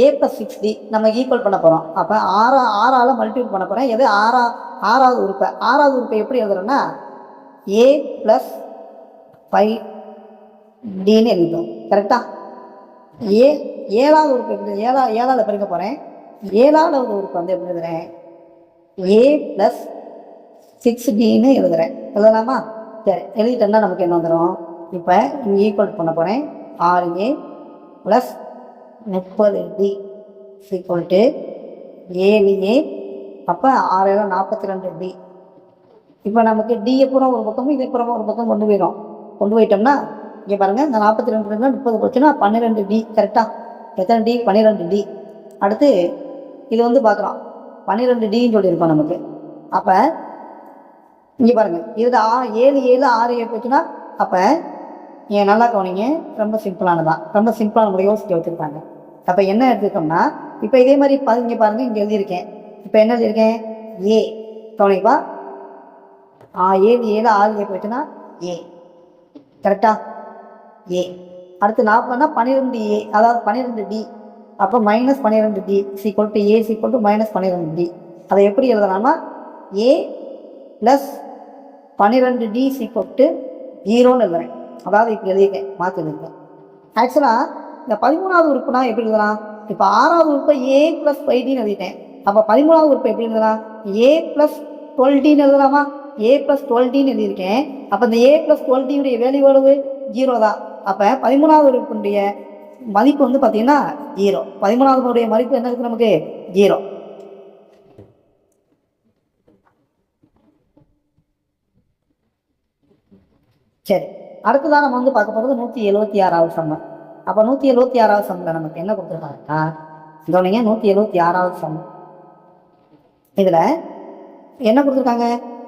a + 6d. நம்ம ஈக்குவல் பண்ண போகிறோம். அப்போ 6ஆல் மல்டிபிள் பண்ண போகிறேன். எது? 6வது உறுப்பை. 6வது உறுப்பை எப்படி எழுதுறோன்னா a + 5dன்னு எழுதிட்டோம். கரெக்டா? 7வது உறுப்பு எப்படி? 7ஆல் பெருக்க போகிறேன். 7வது உறுப்பு வந்து எப்படி எழுதுறேன்? a + 6dன்னு எழுதுறேன். எழுதலாமா? சரி, எழுதிட்டோம்னா நமக்கு என்ன வந்துடும்? இப்போ இங்கே ஈக்குவல் பண்ண போகிறேன். 6a + 30d = 7a. அப்போ 6 42d. இப்போ நமக்கு d புறம் ஒரு பக்கமும் இதே புறம் ஒரு பக்கம் கொண்டு போயிடும். கொண்டு போயிட்டோம்னா இங்கே பாருங்கள், இந்த 42 30 போச்சுன்னா 12d. கரெக்டாக? எத்தனை d? 12d. அடுத்து இது வந்து பார்க்குறோம் 12dன்னு சொல்லியிருக்கோம் நமக்கு. அப்போ இங்கே பாருங்கள், இது 7 7 6 போச்சுன்னா அப்போ ஏன் நல்லா கவனிங்க, ரொம்ப சிம்பிளானதான். ரொம்ப சிம்பிளான முறை யோசிக்க வச்சுருக்காங்க. அப்போ என்ன எடுத்துக்கிட்டோம்னா இப்போ இதே மாதிரி இங்கே பாருங்கள், இங்கே எழுதியிருக்கேன். இப்போ என்ன எழுதியிருக்கேன்? a. கவனிப்பா, 7 7 6 போச்சுன்னா a. கரெக்டா? a. அடுத்து 40னா 12a, அதாவது 12d. அப்போ -12d = a = -12d. அதை எப்படி எழுதலாம்னா a + 12d = 0ன்னு எழுதுறேன். அதாவது இப்படி எழுதியிருக்கேன், மாற்றி எழுதியிருக்கேன். ஆக்சுவலாக இந்த 13வது உறுப்புனா எப்படி எழுதலாம்? இப்போ 6வது உறுப்பை a + 5dன்னு எழுதிட்டேன். அப்போ 13வது உறுப்பை எப்படி எழுதலாம்? a + 12dன்னு எழுதலாமா? a + 12dன்னு எழுதியிருக்கேன். அப்போ இந்த a + 12d வேல்யூ எவ்வளவு? 0 தான். அப்போ 13வது உறுப்பினுடைய மதிப்பு வந்து பார்த்தீங்கன்னா 0. 13வது மதிப்பு என்ன இருக்குது நமக்கு? 0. சரி, அடுத்ததான் நம்ம வந்து பார்க்க போகிறது 176வது சம்மு. அப்போ 176வது சம்மில் நமக்கு என்ன கொடுத்துருக்காங்கன்னா, கவனிங்க, 176வது சம். இதில் என்ன கொடுத்துருக்காங்க?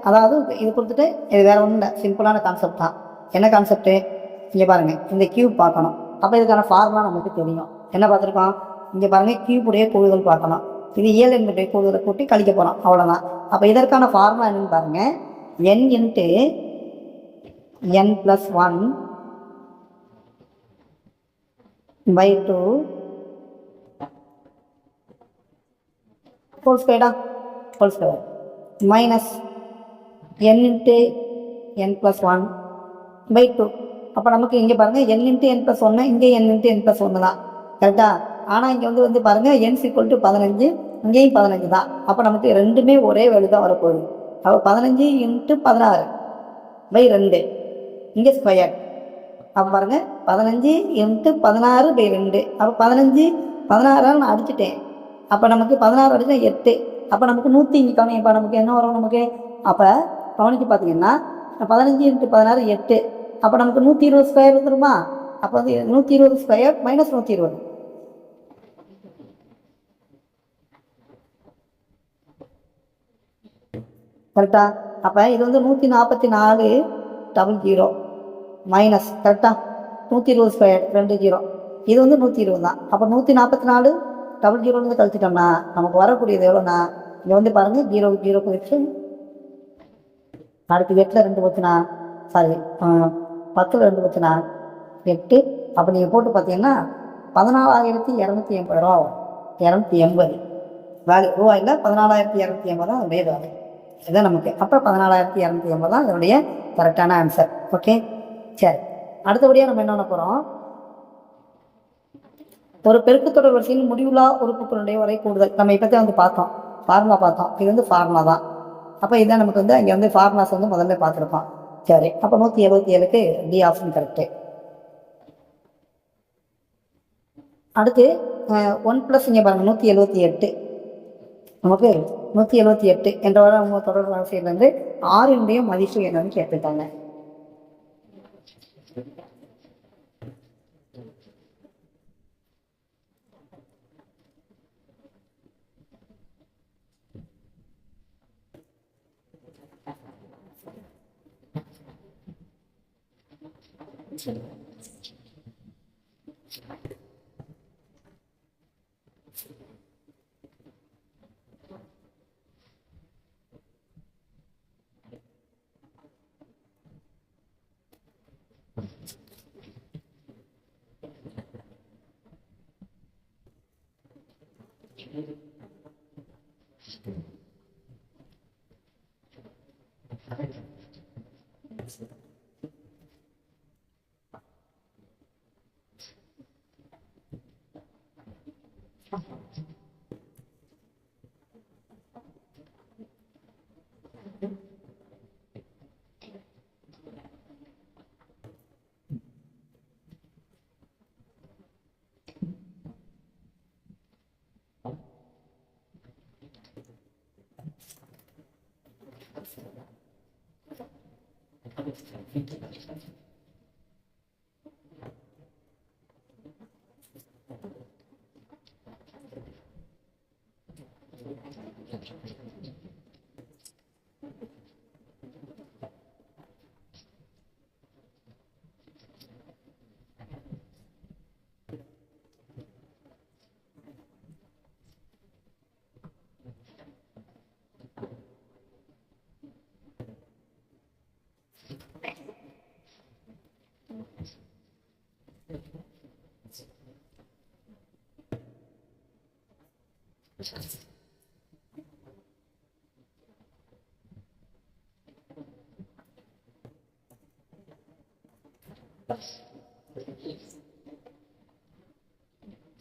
அதாவது இது கொடுத்துட்டு இது வேறு ஒன்றும் இல்லை, சிம்பிளான கான்செப்ட் தான். என்ன கான்செப்ட்டு? இங்கே பாருங்கள், இந்த கியூப் பார்க்கணும். அப்போ இதுக்கான ஃபார்முலா நமக்கு தெரியும். என்ன பார்த்துருக்கோம்? இங்கே பாருங்கள், கியூபுடைய கூடுதல் பார்க்கணும். இது இயல் எண்ணுடைய கூடுதலை கூட்டி கழிக்க போகிறோம், அவ்வளோதான். அப்போ இதற்கான ஃபார்முலா என்னென்னு பாருங்கள். n × n + 1/2 ஹோல் ஸ்கொயர்டா, whole square minus n × n + 1/2. அப்போ நமக்கு இங்கே பாருங்கள், n × n + 1, இங்கே n × n + 1 தான். கரெக்டா? ஆனால் இங்கே வந்து பாருங்கள், n = 15, இங்கேயும் 15 தான். அப்போ நமக்கு ரெண்டுமே ஒரே வேல்யூ தான் வரப்போகுது. அப்போ 15 × 16/2 இங்கே ஸ்கொயர். அப்போ பாருங்கள், 15 × 16/2. அப்போ 15 16 நான் அடிச்சுட்டேன். அப்போ நமக்கு 16 அடிச்சா 8. அப்போ நமக்கு 100 இங்கே கவனிப்பா, நமக்கு என்ன வரும் நமக்கு? அப்போ கவனித்து பார்த்தீங்கன்னா 15 × 16 8. அப்போ நமக்கு 120 ஸ்கொயர் வந்துருமா? அப்போ வந்து 120 ஸ்கொயர் -120. கரெக்டா? அப்போ இது வந்து 144 மைனஸ், கரெக்டா? 120 ஸ்கொயர் 2 0. இது வந்து 120 தான். அப்போ 144 டபுள் ஜீரோலேருந்து கழிச்சிட்டோம்னா நமக்கு வரக்கூடியது எவ்வளோண்ணா, இங்கே வந்து பாருங்கள் 0 0 போயிடுச்சு, அடுத்து 8ல் 2 போச்சுன்னா சாரி 10ல் 2 போச்சுன்னா 8. அப்போ நீங்கள் போட்டு பார்த்தீங்கன்னா 14,280 ரூபா ஆகும். 280 வேல்யூ ரூபாயில் 14,280 தான் அதனுடைய வேல்யூ. இதுதான் நமக்கு. அப்போ 14,280 தான் அதனுடைய கரெக்டான ஆன்சர். ஓகே, சரி. அடுத்தபடியாக நம்ம என்ன பண்ண போகிறோம், ஒரு பெருக்குத்தொடர் வரிசையில் முடிவுலா உறுப்புகளுடைய வரை கூடுதல் நம்ம இப்போ தான் வந்து பார்த்தோம், ஃபார்முலா பார்த்தோம். இது வந்து ஃபார்முலா தான். அப்போ இதுதான் நமக்கு வந்து அங்கே வந்து ஃபார்முலாஸ் வந்து முதல்ல பார்த்துருப்போம். சரி, அப்போ 177க்கு டி ஆப்ஷன் கரெக்டு. அடுத்து 1+ இங்கே பாருங்கள் 178, நமக்கு 178 என்ற அவங்க தொடர் வரிசையிலேருந்து 6னுடைய மதிப்பு என்னன்னு கேட்டுட்டாங்க.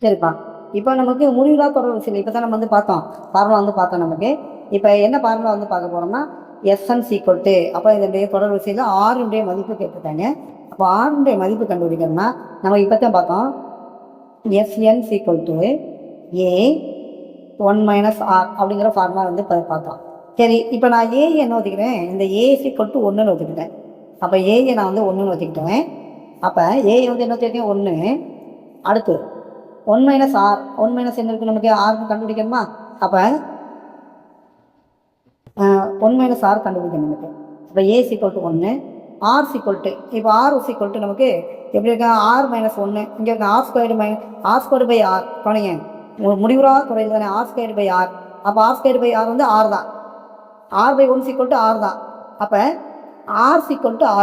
சரிப்பா, இப்போ நமக்கு முடிவுலா தொடர் வரிசையில் இப்போ தான் நம்ம வந்து பார்த்தோம், ஃபார்முலா வந்து பார்த்தோம். நமக்கு இப்போ என்ன ஃபார்முலா வந்து பார்க்க போகிறோம்னா SN = அப்போ இதனுடைய தொடர் வரிசையில் 6னுடைய மதிப்பு கேட்டுருக்காங்க. அப்போ 6னுடைய மதிப்பு கண்டுபிடிக்கணும்னா நம்ம இப்போ தான் பார்த்தோம், SN = A 1 - R அப்படிங்கிற ஃபார்முலா வந்து பார்த்தோம். சரி, இப்போ நான் ஏ என்ன ஒதுக்கிறேன், இந்த A = 1ன்னு ஒதுக்கிட்டேன். அப்போ ஏயை நான் வந்து 1ன்னு ஒதுக்கிட்டேன். அப்போ ஏ வந்து என்ன வச்சுருக்கேன் 1. அடுத்து 1 - R 1 - என்ன இருக்குது நமக்கு ஆர்க்கு கண்டுபிடிக்கணுமா. அப்போ 1 - R கண்டுபிடிக்கணும் நமக்கு. அப்போ A = 1, R = இப்போ R நமக்கு எப்படி இருக்கா, R - 1 இங்கே இருக்க R² R கவனிங்க, முடிவுறா தொடர் தானே, R²/R. அப்போ R²/R வந்து R தான், R/1 = R தான். அப்போ R =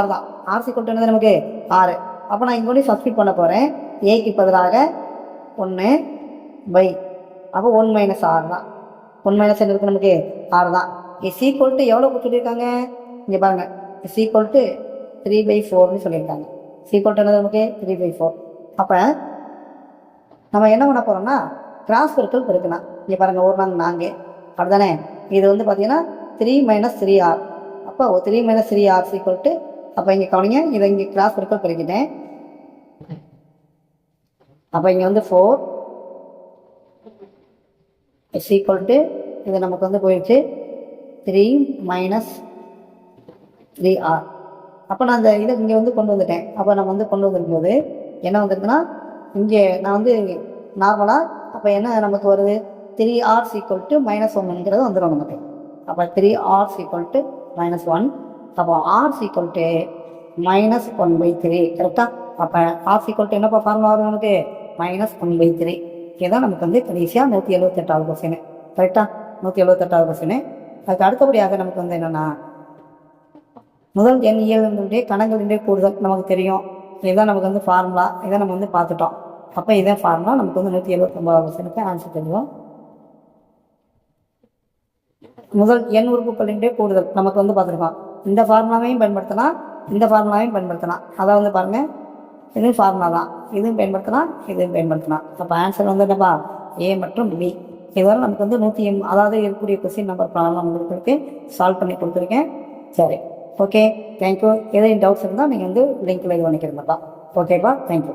R தான். R = என்னது நமக்கு 6. அப்போ நான் இங்கே வந்து சப்ஸ்டிட் பண்ண போகிறேன், ஏக்கு பதிலாக 1 பை, அப்போ 1 - R தான். 1 - என்ன இருக்குது நமக்கு R தான். = எவ்வளோ கொடுத்துருக்காங்க இங்கே பாருங்கள், = 3/4ன்னு சொல்லியிருக்காங்க. = என்னது நமக்கு 3/4. அப்போ நம்ம என்ன பண்ண போகிறோம்னா கிராஸ் பெருக்கல் பெருக்கலாம். இங்கே பாருங்கள், 1 4 அப்படிதானே. இது வந்து பார்த்தீங்கன்னா 3 - 3R. அப்போ 3 - 3R = அப்போ இங்கே கவனிங்க, இதை இங்கே கிராஸ் பெருக்கல் பெருக்கிட்டேன். அப்போ இங்கே வந்து 4 இது நமக்கு வந்து போயிடுச்சு 3 - 3R. அப்போ நான் அந்த இதை இங்கே வந்து கொண்டு வந்துட்டேன். அப்போ நம்ம வந்து கொண்டு வந்துருக்கும்போது என்ன வந்திருக்குன்னா, இங்கே நான் வந்து நார்மலாக அப்போ என்ன நமக்கு வருது 3R = -1ங்கிறது வந்துடும் நமக்கு. அப்போ 3R = -1. அப்போ R = -1/3 கரெக்டாக. அப்போ R = என்னப்பா ஃபார்முலா வரும் நமக்கு, -1/3. இதுதான் நமக்கு வந்து கடைசியாக 178வது கொஸ்டின். கரெக்டாக 178வது கொஸ்டின். அதுக்கு அடுத்தபடியாக நமக்கு வந்து என்னென்னா முதல் எண் இயல்களுடைய கணங்களினுடைய கூடுதல் நமக்கு தெரியும். இதுதான் நமக்கு வந்து ஃபார்முலா. இதை நம்ம வந்து பார்த்துட்டோம். அப்போ இதே ஃபார்முலா நமக்கு வந்து 179வது கொஸ்டினுக்கு ஆன்சர் தெரியும். முதல் எண் உறுப்புகளினுடைய கூடுதல் நமக்கு வந்து பார்த்துருக்கோம். இந்த ஃபார்முலாவையும் பயன்படுத்தலாம், இந்த ஃபார்முலாவையும் பயன்படுத்தலாம். அதை வந்து பாருங்கள், இதுவும் ஃபார்முலா தான். இதுவும் பயன்படுத்தலாம், இதுவும் பயன்படுத்தலாம். அப்போ ஆன்சர் வந்து என்னப்பா? ஏ மற்றும் பி. இதுவரை நமக்கு வந்து 180 அதாவது இருக்கக்கூடிய கொஸ்டின் நம்பர் ப்ராப்ளம் உங்களுக்கு சால்வ் பண்ணி கொடுத்துருக்கேன். சரி, ஓகே, தேங்க்யூ. எதுவும் டவுட்ஸ் இருந்தால் நீங்கள் வந்து லிங்க்கில் இது பண்ணிக்கிறீங்கப்பா. ஓகேப்பா, தேங்க்யூ.